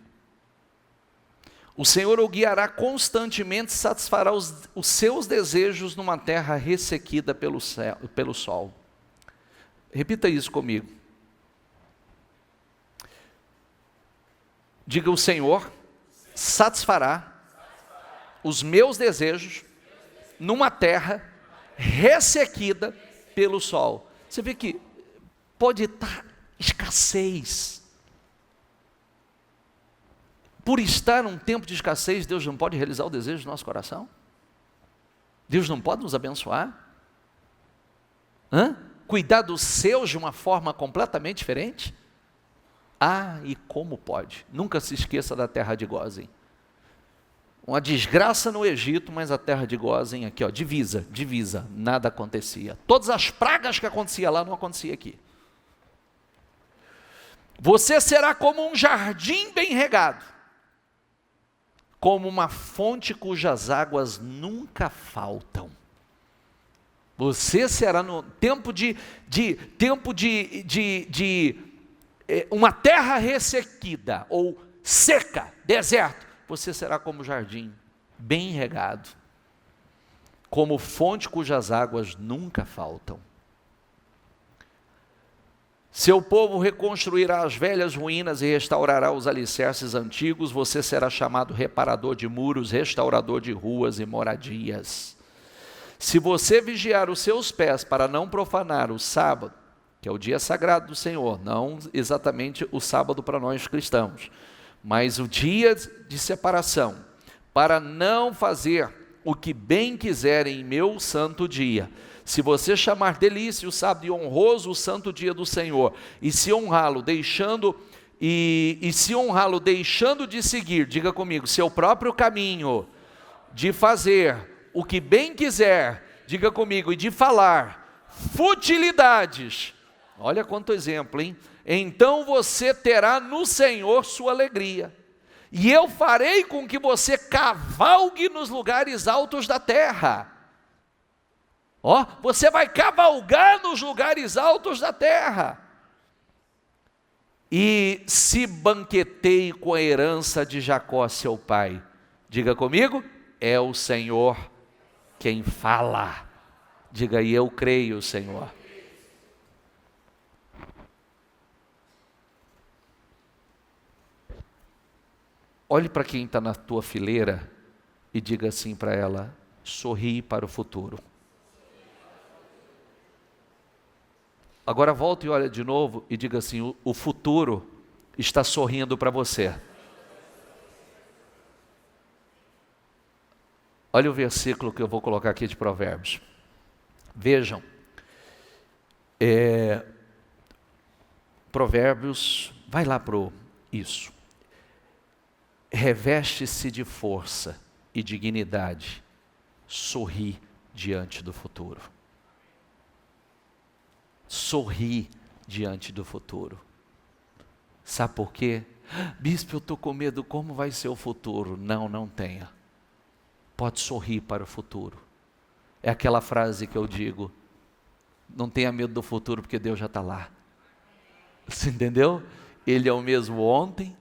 A: O Senhor o guiará constantemente, satisfará os seus desejos numa terra ressequida pelo sol. Repita isso comigo. Diga: o Senhor satisfará os meus desejos numa terra ressequida pelo sol. Você vê que pode estar escassez. Por estar num tempo de escassez, Deus não pode realizar o desejo do nosso coração? Deus não pode nos abençoar? Cuidar dos seus de uma forma completamente diferente? E como pode? Nunca se esqueça da terra de Gósen. Uma desgraça no Egito, mas a terra de Gósen aqui, divisa, nada acontecia. Todas as pragas que aconteciam lá não aconteciam aqui. Você será como um jardim bem regado, como uma fonte cujas águas nunca faltam. Você será no tempo de uma terra ressequida, ou seca, deserto. Você será como jardim, bem regado, como fonte cujas águas nunca faltam. Seu povo reconstruirá as velhas ruínas e restaurará os alicerces antigos. Você será chamado reparador de muros, restaurador de ruas e moradias. Se você vigiar os seus pés para não profanar o sábado, que é o dia sagrado do Senhor, não exatamente o sábado para nós cristãos, mas o dia de separação, para não fazer o que bem quiser em meu santo dia. Se você chamar delícia o sábado e honroso o santo dia do Senhor, e se honrá-lo deixando de seguir, diga comigo, seu próprio caminho, de fazer o que bem quiser, diga comigo, e de falar futilidades. Olha quanto exemplo, hein? Então você terá no Senhor sua alegria, e eu farei com que você cavalgue nos lugares altos da terra. Você vai cavalgar nos lugares altos da terra. E se banqueteie com a herança de Jacó, seu pai. Diga comigo, é o Senhor quem fala. Diga aí, eu creio, Senhor. Olhe para quem está na tua fileira e diga assim para ela: sorri para o futuro. Agora volta e olha de novo e diga assim: o futuro está sorrindo para você. Olha o versículo que eu vou colocar aqui de Provérbios. Vejam, Provérbios, vai lá para isso. Reveste-se de força e dignidade, sorri diante do futuro. Sorri diante do futuro. Sabe por quê? Bispo, eu estou com medo, como vai ser o futuro? Não tenha. Pode sorrir para o futuro. É aquela frase que eu digo: não tenha medo do futuro, porque Deus já está lá. Você entendeu? Ele é o mesmo ontem,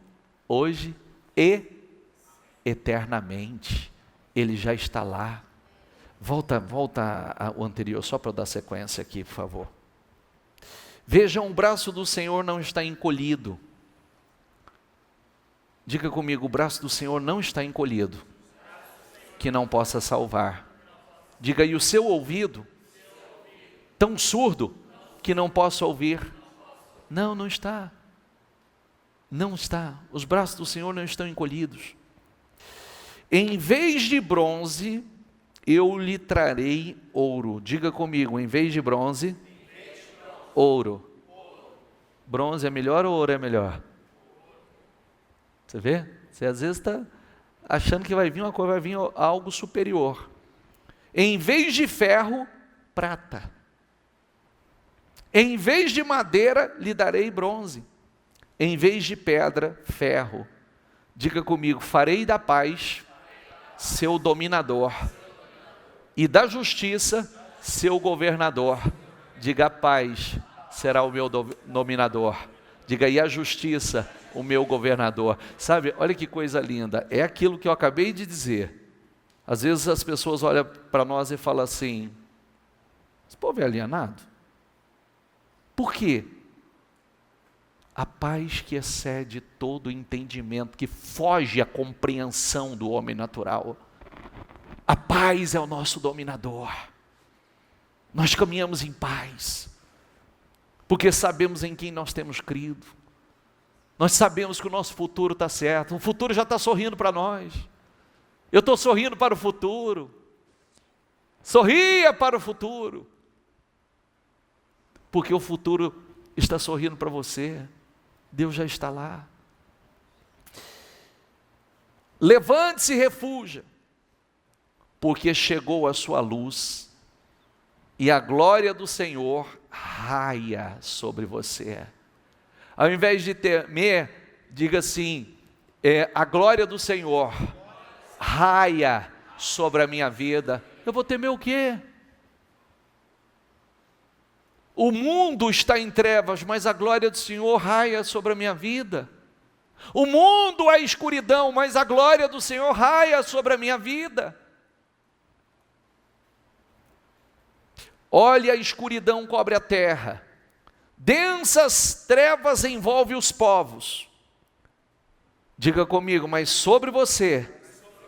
A: hoje e eternamente. Ele já está lá. Volta ao anterior, só para eu dar sequência aqui, por favor. Vejam, o braço do Senhor não está encolhido. Diga comigo, o braço do Senhor não está encolhido, que não possa salvar. Diga, e o seu ouvido, tão surdo, que não possa ouvir. Não está. Não está. Os braços do Senhor não estão encolhidos. Em vez de bronze, eu lhe trarei ouro. Diga comigo, em vez de bronze, ouro. Bronze é melhor ou ouro é melhor? Você vê? Você às vezes está achando que vai vir uma coisa, vai vir algo superior. Em vez de ferro, prata. Em vez de madeira, lhe darei bronze. Em vez de pedra, ferro. Diga comigo, farei da paz seu dominador, e da justiça seu governador. Diga, a paz será o meu dominador. Diga, e a justiça o meu governador. Sabe, olha que coisa linda, é aquilo que eu acabei de dizer. Às vezes as pessoas olham para nós e falam assim, esse povo é alienado? Por quê? A paz que excede todo entendimento, que foge à compreensão do homem natural. A paz é o nosso dominador. Nós caminhamos em paz, porque sabemos em quem nós temos crido. Nós sabemos que o nosso futuro está certo, o futuro já está sorrindo para nós. Eu estou sorrindo para o futuro. Sorria para o futuro, porque o futuro está sorrindo para você. Deus já está lá. Levante-se e refuja, porque chegou a sua luz, e a glória do Senhor raia sobre você. Ao invés de temer, diga assim, a glória do Senhor raia sobre a minha vida. Eu vou temer o quê? O mundo está em trevas, mas a glória do Senhor raia sobre a minha vida. O mundo é escuridão, mas a glória do Senhor raia sobre a minha vida. Olha, a escuridão cobre a terra, densas trevas envolvem os povos. Diga comigo, mas sobre você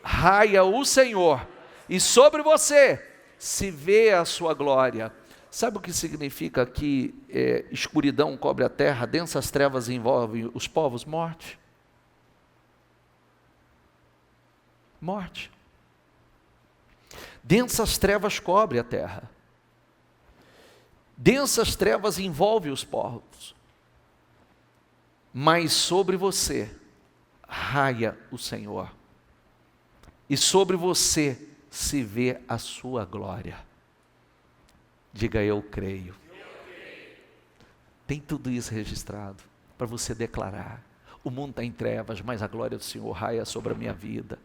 A: raia o Senhor, e sobre você se vê a sua glória. Sabe o que significa que escuridão cobre a terra, densas trevas envolvem os povos? Morte. Morte. Densas trevas cobre a terra. Densas trevas envolvem os povos. Mas sobre você raia o Senhor. E sobre você se vê a sua glória. Diga, eu creio. Tem tudo isso registrado para você declarar. O mundo está em trevas, mas a glória do Senhor raia sobre a minha vida.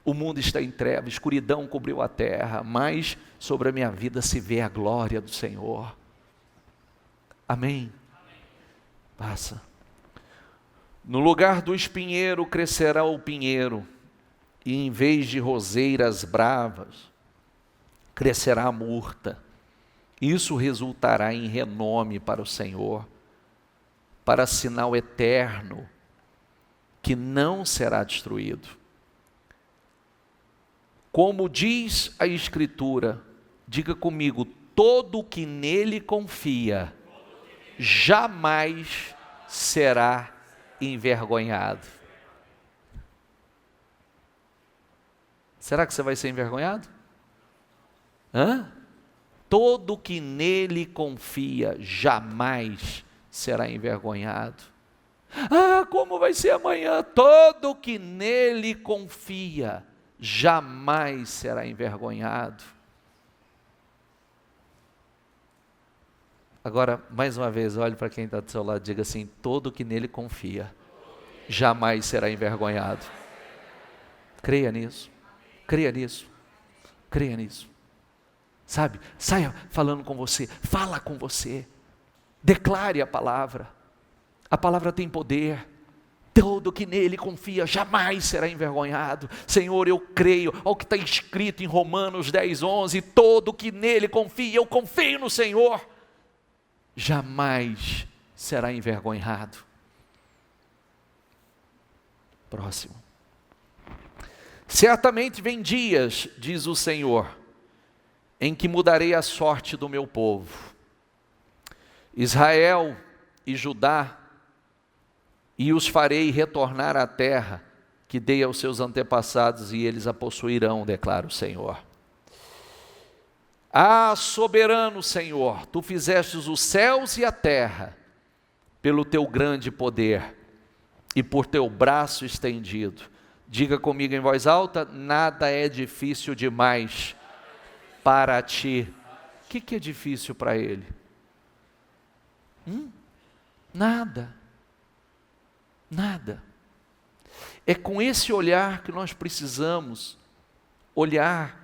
A: O mundo está em trevas, escuridão cobriu a terra, mas sobre a minha vida se vê a glória do Senhor. Amém? Passa. No lugar do espinheiro crescerá o pinheiro, e em vez de roseiras bravas, crescerá a murta. Isso resultará em renome para o Senhor, para sinal eterno, que não será destruído. Como diz a Escritura, diga comigo, todo que nele confia, jamais será envergonhado. Será que você vai ser envergonhado? Todo que nele confia, jamais será envergonhado. Como vai ser amanhã? Todo que nele confia, jamais será envergonhado. Agora, mais uma vez, olhe para quem está do seu lado e diga assim, todo que nele confia, jamais será envergonhado. Creia nisso, creia nisso, creia nisso. Sabe, saia falando com você, fala com você, declare a palavra tem poder. Todo que nele confia jamais será envergonhado. Senhor, eu creio ao que está escrito em Romanos 10:11, todo que nele confia, eu confio no Senhor, jamais será envergonhado. Próximo. Certamente vem dias, diz o Senhor, em que mudarei a sorte do meu povo. Israel e Judá e os farei retornar à terra que dei aos seus antepassados, e eles a possuirão, declara o Senhor. Ah, soberano Senhor, tu fizestes os céus e a terra, pelo teu grande poder e por teu braço estendido. Diga comigo em voz alta: nada é difícil demais para ti. O que é difícil para ele? Nada. Nada. É com esse olhar que nós precisamos olhar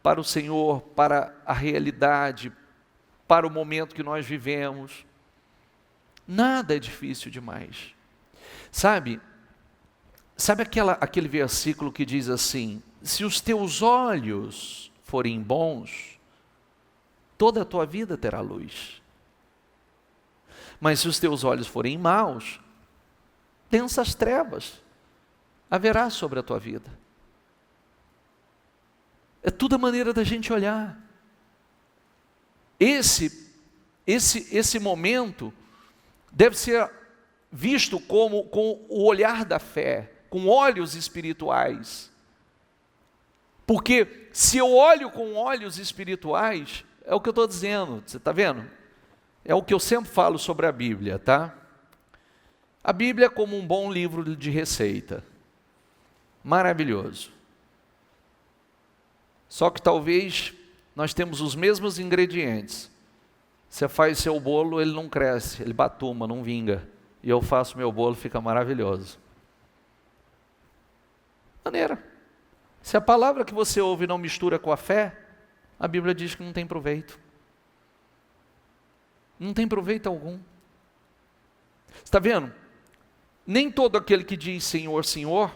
A: para o Senhor, para a realidade, para o momento que nós vivemos. Nada é difícil demais. Sabe aquele versículo que diz assim: se os teus olhos forem bons, toda a tua vida terá luz. Mas se os teus olhos forem maus, densas trevas haverá sobre a tua vida. É tudo a maneira da gente olhar. Esse momento deve ser visto com o olhar da fé, com olhos espirituais. Porque se eu olho com olhos espirituais, é o que eu estou dizendo, você está vendo? É o que eu sempre falo sobre a Bíblia, tá? A Bíblia é como um bom livro de receita. Maravilhoso. Só que talvez nós temos os mesmos ingredientes. Você faz seu bolo, ele não cresce, ele batuma, não vinga. E eu faço meu bolo, fica maravilhoso. Maneira. Se a palavra que você ouve não mistura com a fé, a Bíblia diz que não tem proveito. Não tem proveito algum. Está vendo? Nem todo aquele que diz Senhor, Senhor,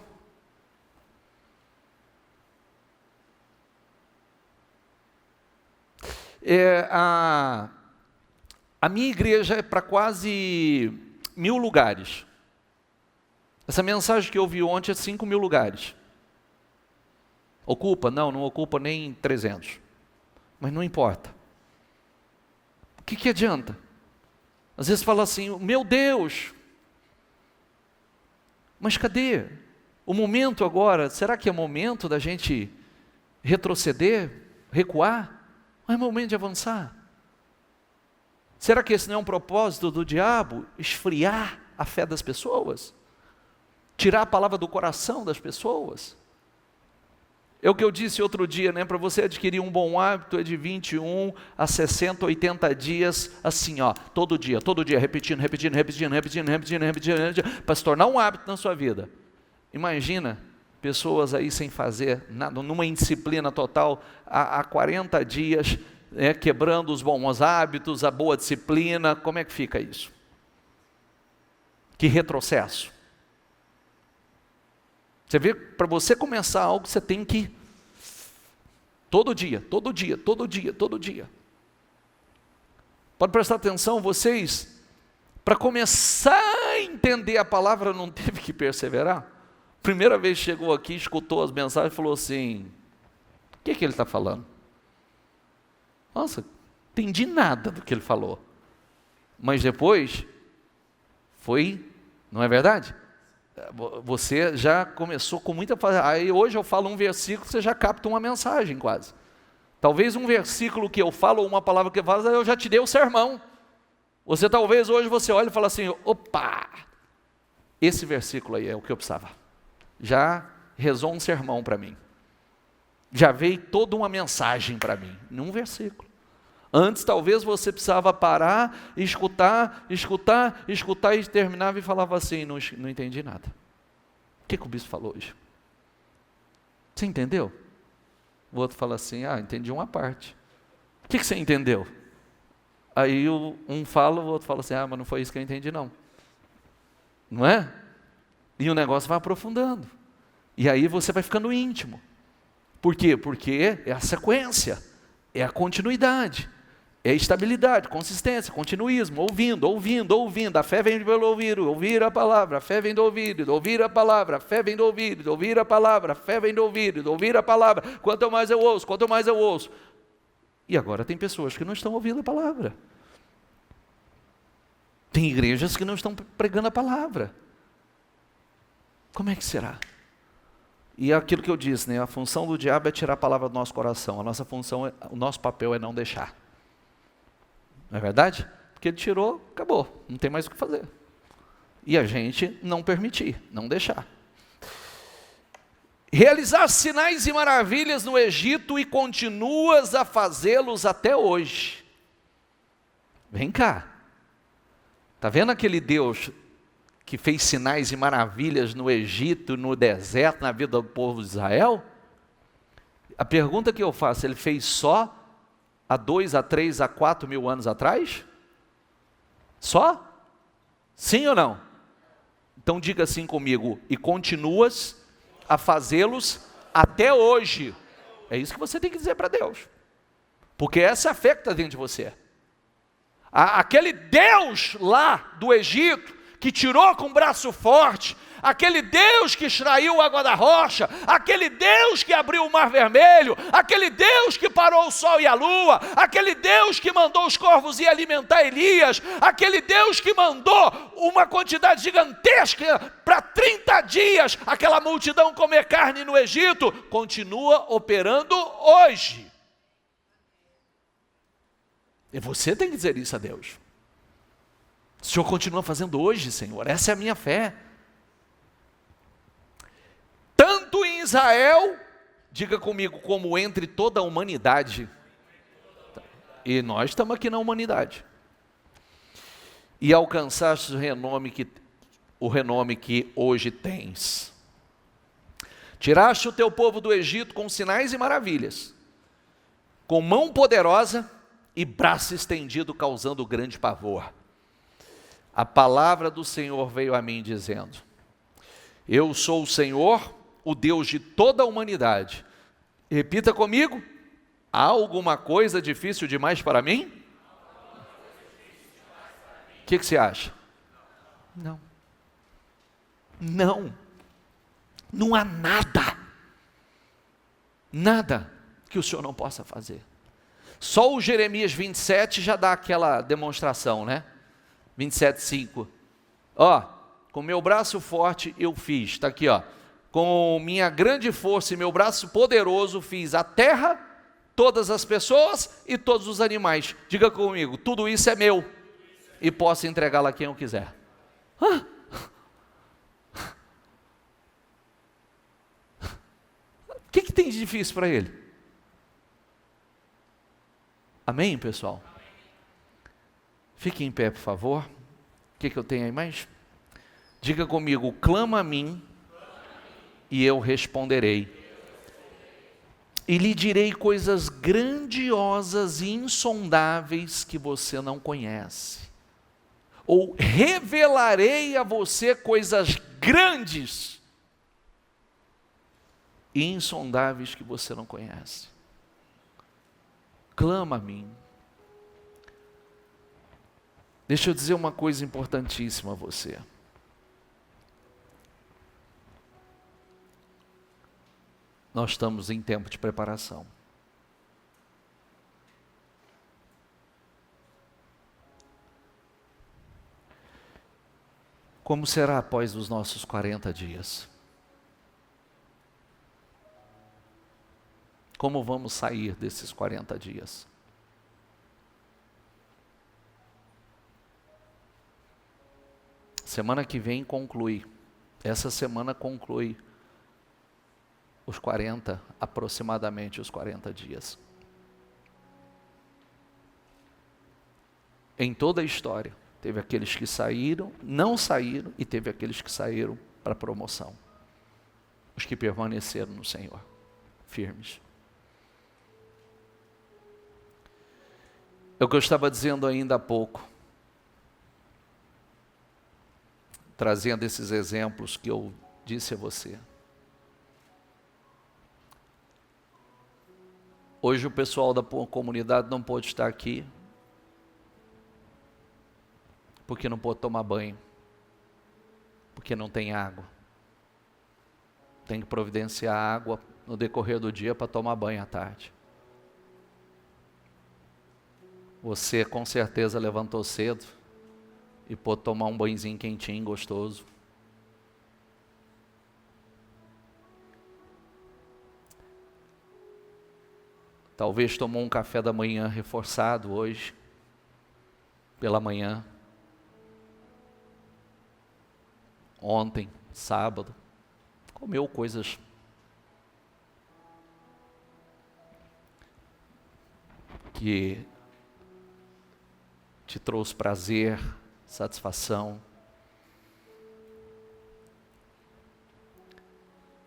A: a minha igreja é para quase 1000 lugares. Essa mensagem que eu ouvi ontem é 5.000 lugares. Ocupa? Não ocupa nem 300. Mas não importa. O que adianta? Às vezes fala assim: meu Deus, mas cadê? O momento agora, será que é momento da gente retroceder, recuar? Não é momento de avançar? Será que esse não é um propósito do diabo? Esfriar a fé das pessoas? Tirar a palavra do coração das pessoas? É o que eu disse outro dia, né? Para você adquirir um bom hábito é de 21 a 60, 80 dias, assim, ó, todo dia, repetindo, para se tornar um hábito na sua vida. Imagina pessoas aí sem fazer nada, numa indisciplina total, há 40 dias, quebrando os bons hábitos, a boa disciplina. Como é que fica isso? Que retrocesso. Você vê, para você começar algo, você tem que todo dia. Pode prestar atenção, vocês, para começar a entender a palavra, não teve que perseverar? Primeira vez que chegou aqui, escutou as mensagens e falou assim: o que ele está falando? Nossa, entendi nada do que ele falou. Mas depois, não é verdade? Você já começou com muita... Aí hoje eu falo um versículo, você já capta uma mensagem quase. Talvez um versículo que eu falo, ou uma palavra que eu falo, eu já te dei o sermão. Talvez hoje você olha e fala assim: opa, esse versículo aí é o que eu precisava. Já rezou um sermão para mim. Já veio toda uma mensagem para mim, num versículo. Antes talvez você precisava parar, escutar e terminava e falava assim: não entendi nada. O que o bispo falou hoje? Você entendeu? O outro fala assim: entendi uma parte. O que você entendeu? Aí um fala, o outro fala assim: mas não foi isso que eu entendi não. Não é? E o negócio vai aprofundando. E aí você vai ficando íntimo. Por quê? Porque é a sequência, é a continuidade. É estabilidade, consistência, continuismo, ouvindo. A fé vem pelo ouvir a palavra. A fé vem do ouvido, ouvir a palavra. A fé vem do ouvido, ouvir a palavra. A fé vem do ouvido, ouvir a palavra. Quanto mais eu ouço. E agora tem pessoas que não estão ouvindo a palavra. Tem igrejas que não estão pregando a palavra. Como é que será? E é aquilo que eu disse, né? A função do diabo é tirar a palavra do nosso coração. A nossa função, o nosso papel é não deixar. Não é verdade? Porque ele tirou, acabou. Não tem mais o que fazer. E a gente não permitir, não deixar. Realizar sinais e maravilhas no Egito e continuas a fazê-los até hoje. Vem cá. Está vendo aquele Deus que fez sinais e maravilhas no Egito, no deserto, na vida do povo de Israel? A pergunta que eu faço, ele fez só há 2, a 3, a 4 mil anos atrás? Só? Sim ou não? Então diga assim comigo, e continuas a fazê-los até hoje. É isso que você tem que dizer para Deus. Porque essa é a fé que está dentro de você. Aquele Deus lá do Egito, que tirou com o braço forte, aquele Deus que extraiu água da rocha, aquele Deus que abriu o mar vermelho, aquele Deus que parou o sol e a lua, aquele Deus que mandou os corvos ir alimentar Elias, aquele Deus que mandou uma quantidade gigantesca para 30 dias, aquela multidão comer carne no Egito, continua operando hoje. E você tem que dizer isso a Deus. O Senhor continua fazendo hoje, Senhor, essa é a minha fé. Tanto em Israel, diga comigo, como entre toda a humanidade. E nós estamos aqui na humanidade. E alcançaste o renome que hoje tens. Tiraste o teu povo do Egito com sinais e maravilhas, com mão poderosa e braço estendido, causando grande pavor. A palavra do Senhor veio a mim dizendo: eu sou o Senhor, o Deus de toda a humanidade. Repita comigo: há alguma coisa difícil demais para mim? O que você acha? Não. Não. Não há nada. Nada que o Senhor não possa fazer. Só o Jeremias 27 já dá aquela demonstração, né? 27:5. Ó, com meu braço forte eu fiz, está aqui, ó. Com minha grande força e meu braço poderoso fiz a terra, todas as pessoas e todos os animais. Diga comigo, tudo isso é meu e posso entregá-lo a quem eu quiser. O que tem de difícil para ele? Amém, pessoal? Fique em pé, por favor. O que eu tenho aí mais? Diga comigo, clama a mim e eu responderei. E lhe direi coisas grandiosas e insondáveis que você não conhece. Ou revelarei a você coisas grandes e insondáveis que você não conhece. Clama a mim. Deixa eu dizer uma coisa importantíssima a você. Nós estamos em tempo de preparação. Como será após os nossos 40 dias? Como vamos sair desses 40 dias? Semana que vem conclui. Essa semana conclui os 40, aproximadamente os 40 dias. Em toda a história, teve aqueles que saíram, não saíram, e teve aqueles que saíram para promoção. Os que permaneceram no Senhor, firmes. É o que eu estava dizendo ainda há pouco, trazendo esses exemplos que eu disse a você. Hoje o pessoal da comunidade não pôde estar aqui, porque não pôde tomar banho, porque não tem água. Tem que providenciar água no decorrer do dia para tomar banho à tarde. Você com certeza levantou cedo e pôde tomar um banhozinho quentinho, gostoso. Talvez tomou um café da manhã reforçado hoje, pela manhã, ontem, sábado, comeu coisas que te trouxe prazer, satisfação.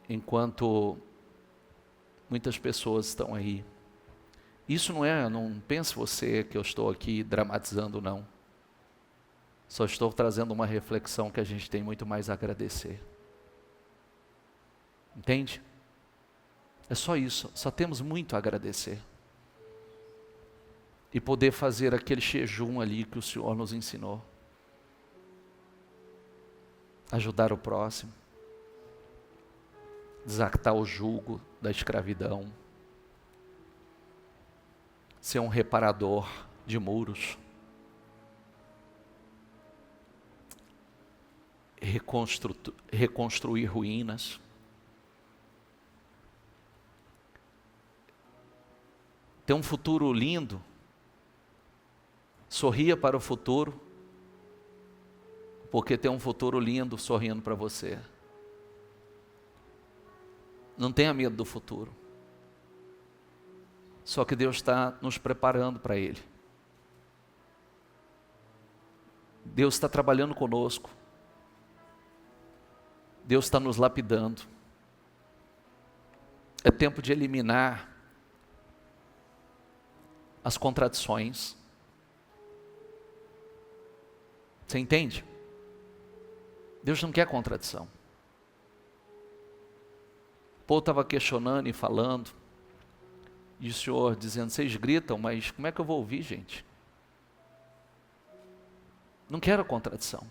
A: Enquanto muitas pessoas estão aí. Isso não pense você que eu estou aqui dramatizando, não. Só estou trazendo uma reflexão que a gente tem muito mais a agradecer. Entende? É só isso, só temos muito a agradecer. E poder fazer aquele jejum ali que o Senhor nos ensinou. Ajudar o próximo. Desatar o jugo da escravidão. Ser um reparador de muros. Reconstruir ruínas. Ter um futuro lindo. Sorria para o futuro, porque tem um futuro lindo sorrindo para você. Não tenha medo do futuro. Só que Deus está nos preparando para ele. Deus está trabalhando conosco. Deus está nos lapidando. É tempo de eliminar as contradições. Você entende? Deus não quer contradição. O povo estava questionando e falando, e o Senhor dizendo, vocês gritam, mas como é que eu vou ouvir, gente? Não quero contradição.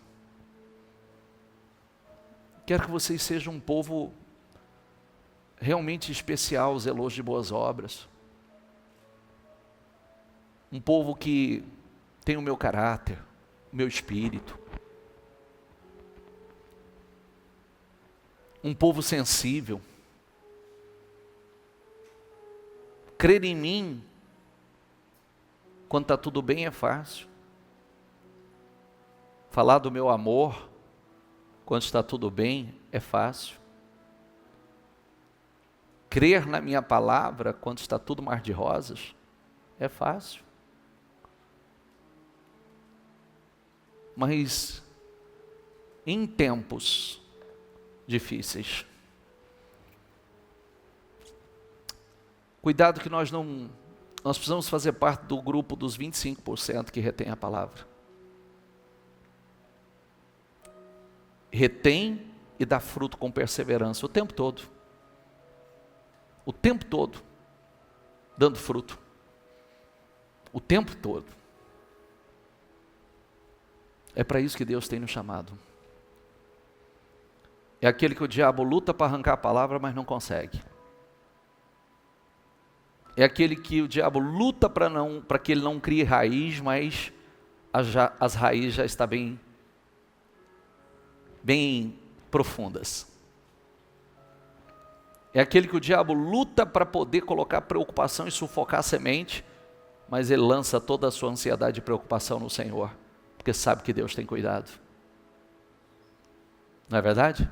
A: Quero que vocês sejam um povo realmente especial, zeloso de boas obras. Um povo que tem o meu caráter, o meu espírito. Um povo sensível. Crer em mim, quando está tudo bem, é fácil. Falar do meu amor, quando está tudo bem, é fácil. Crer na minha palavra, quando está tudo mar de rosas, é fácil. Mas em tempos difíceis, cuidado que nós precisamos fazer parte do grupo dos 25% que retém a palavra. Retém e dá fruto com perseverança o tempo todo. O tempo todo, dando fruto. O tempo todo. É para isso que Deus tem nos chamado. É aquele que o diabo luta para arrancar a palavra, mas não consegue. É aquele que o diabo luta para que ele não crie raiz, mas as raízes já estão bem profundas. É aquele que o diabo luta para poder colocar preocupação e sufocar a semente, mas ele lança toda a sua ansiedade e preocupação no Senhor, porque sabe que Deus tem cuidado. Não é verdade?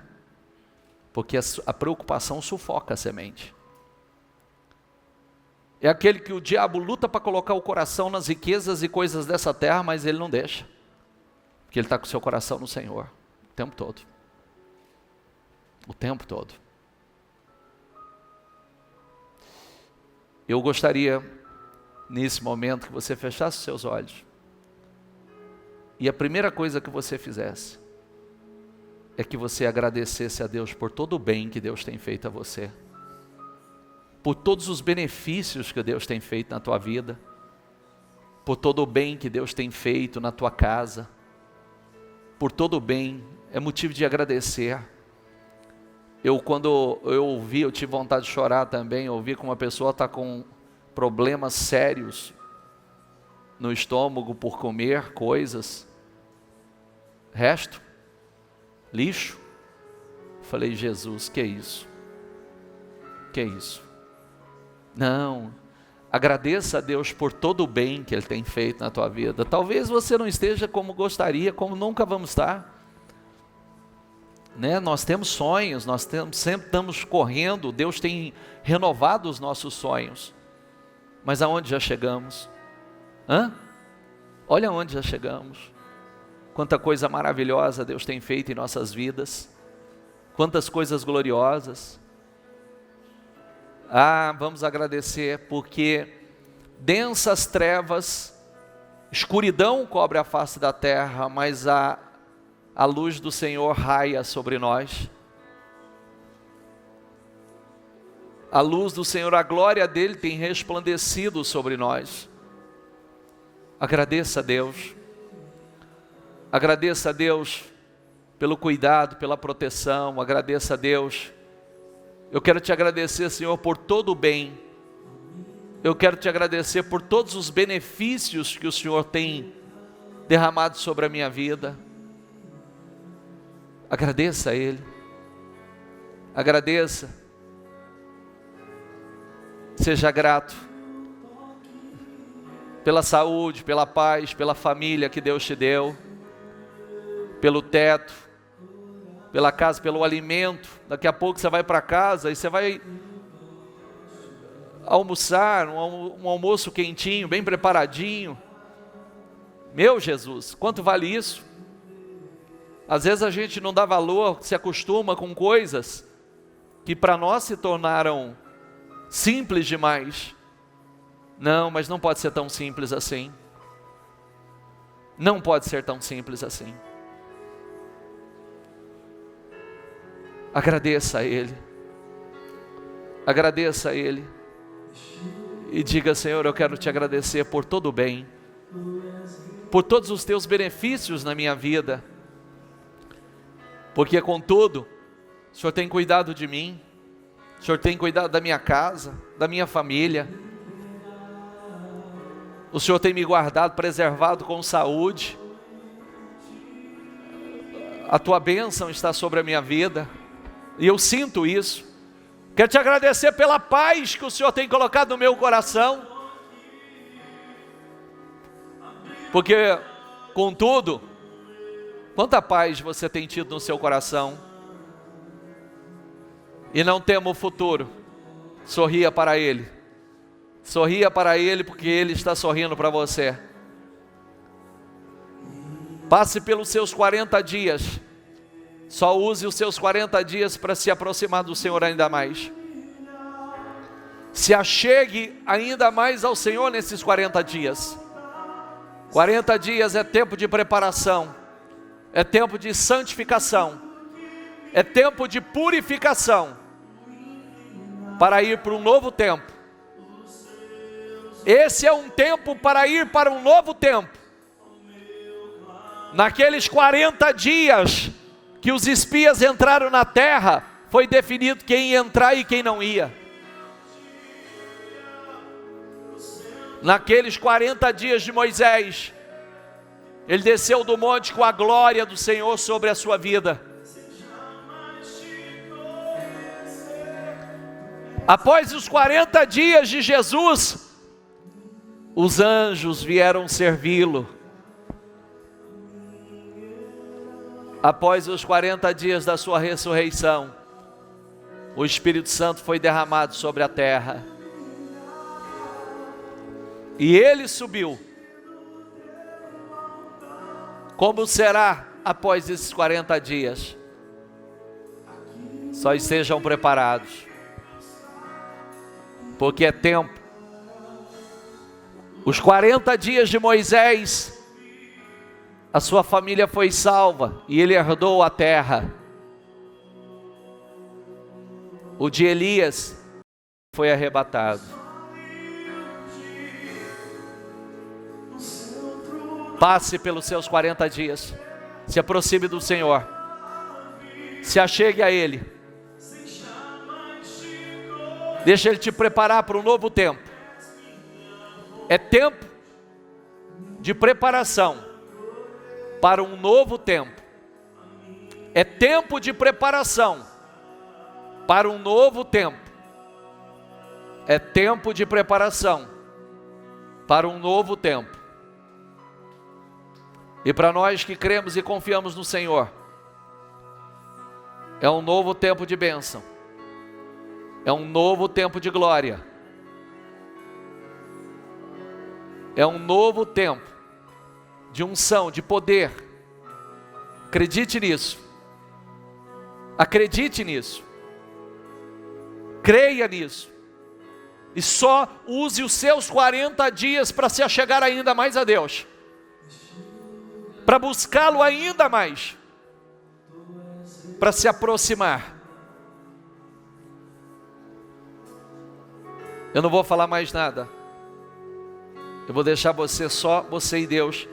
A: Porque a preocupação sufoca a semente. É aquele que o diabo luta para colocar o coração nas riquezas e coisas dessa terra, mas ele não deixa, porque ele está com o seu coração no Senhor, o tempo todo. O tempo todo. Eu gostaria, nesse momento, que você fechasse os seus olhos, e a primeira coisa que você fizesse, é que você agradecesse a Deus por todo o bem que Deus tem feito a você, por todos os benefícios que Deus tem feito na tua vida, por todo o bem que Deus tem feito na tua casa, por todo o bem, é motivo de agradecer. Quando eu ouvi, eu tive vontade de chorar também. Eu ouvi que uma pessoa está com problemas sérios no estômago por comer coisas, lixo. Falei, Jesus, que é isso? Que é isso? Não, Agradeça a Deus por todo o bem que Ele tem feito na tua vida. Talvez você não esteja como gostaria, como nunca vamos estar. Né? Nós temos sonhos, sempre estamos correndo, Deus tem renovado os nossos sonhos. Mas aonde já chegamos? Olha onde já chegamos. Quanta coisa maravilhosa Deus tem feito em nossas vidas. Quantas coisas gloriosas. Vamos agradecer, porque densas trevas, escuridão cobre a face da terra, mas a luz do Senhor raia sobre nós. A luz do Senhor, a glória dele tem resplandecido sobre nós. Agradeça a Deus. Agradeça a Deus pelo cuidado, pela proteção. Agradeça a Deus. Eu quero te agradecer, Senhor, por todo o bem. Eu quero te agradecer por todos os benefícios que o Senhor tem derramado sobre a minha vida. Agradeça a Ele. Agradeça. Seja grato pela saúde, pela paz, pela família que Deus te deu, pelo teto, pela casa, pelo alimento. Daqui a pouco você vai para casa e você vai almoçar, um almoço quentinho, bem preparadinho. Meu Jesus, quanto vale isso? Às vezes a gente não dá valor, se acostuma com coisas que para nós se tornaram simples demais. Não, mas não pode ser tão simples assim. Não pode ser tão simples assim. Agradeça a Ele. Agradeça a Ele. E diga: Senhor, eu quero te agradecer por todo o bem, por todos os teus benefícios na minha vida, porque contudo, o Senhor tem cuidado de mim, o Senhor tem cuidado da minha casa, da minha família, o Senhor tem me guardado, preservado com saúde, a tua bênção está sobre a minha vida, e eu sinto isso. Quero te agradecer pela paz que o Senhor tem colocado no meu coração, porque, contudo, quanta paz você tem tido no seu coração, e não tema o futuro. Sorria para Ele, sorria para Ele, porque Ele está sorrindo para você. Passe pelos seus 40 dias, só use os seus 40 dias para se aproximar do Senhor ainda mais. Se achegue ainda mais ao Senhor nesses 40 dias. 40 dias é tempo de preparação, é tempo de santificação, é tempo de purificação, para ir para um novo tempo. Esse é um tempo para ir para um novo tempo. Naqueles 40 dias que os espias entraram na terra, foi definido quem ia entrar e quem não ia. Naqueles 40 dias de Moisés, ele desceu do monte com a glória do Senhor sobre a sua vida. Após os 40 dias de Jesus, os anjos vieram servi-lo. Após os 40 dias da sua ressurreição, o Espírito Santo foi derramado sobre a terra. E ele subiu. Como será após esses 40 dias? Só estejam preparados, porque é tempo. Os 40 dias de Moisés, a sua família foi salva e ele herdou a terra. O de Elias foi arrebatado. Passe pelos seus 40 dias, se aproxime do Senhor, se achegue a Ele, deixa Ele te preparar para um novo tempo. É tempo de preparação para um novo tempo. É tempo de preparação para um novo tempo. É tempo de preparação para um novo tempo. E para nós que cremos e confiamos no Senhor, é um novo tempo de bênção, é um novo tempo de glória, é um novo tempo de unção, de poder. Acredite nisso, acredite nisso, creia nisso, e só use os seus 40 dias para se achegar ainda mais a Deus, para buscá-lo ainda mais, para se aproximar. Eu não vou falar mais nada, eu vou deixar só você e Deus.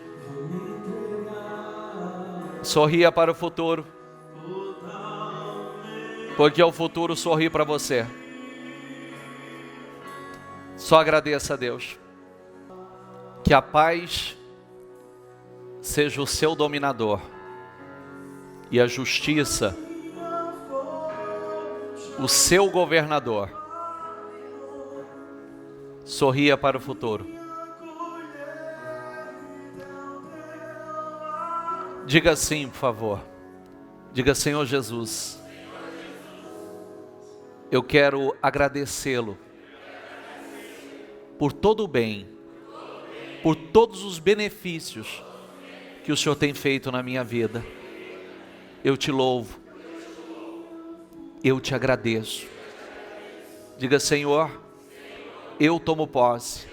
A: Sorria para o futuro, porque o futuro sorri para você. Só agradeça a Deus. Que a paz seja o seu dominador e a justiça o seu governador. Sorria para o futuro. Diga assim, por favor. Diga: Senhor Jesus, eu quero agradecê-lo por todo o bem, por todos os benefícios que o Senhor tem feito na minha vida. Eu te louvo, eu te agradeço. Diga: Senhor, eu tomo posse.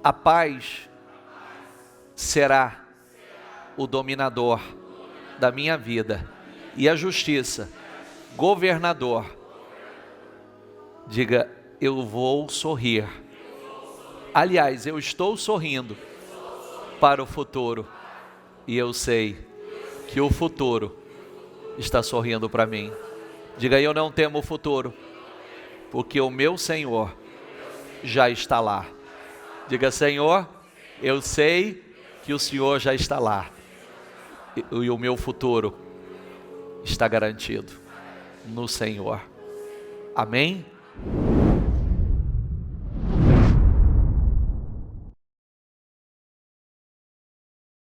A: A paz será o dominador da minha vida e a justiça, governador. Diga: eu vou sorrir. Aliás, eu estou sorrindo para o futuro, e eu sei que o futuro está sorrindo para mim. Diga: eu não temo o futuro, porque o meu Senhor já está lá. Diga: Senhor, eu sei que o Senhor já está lá, e o meu futuro está garantido no Senhor. Amém?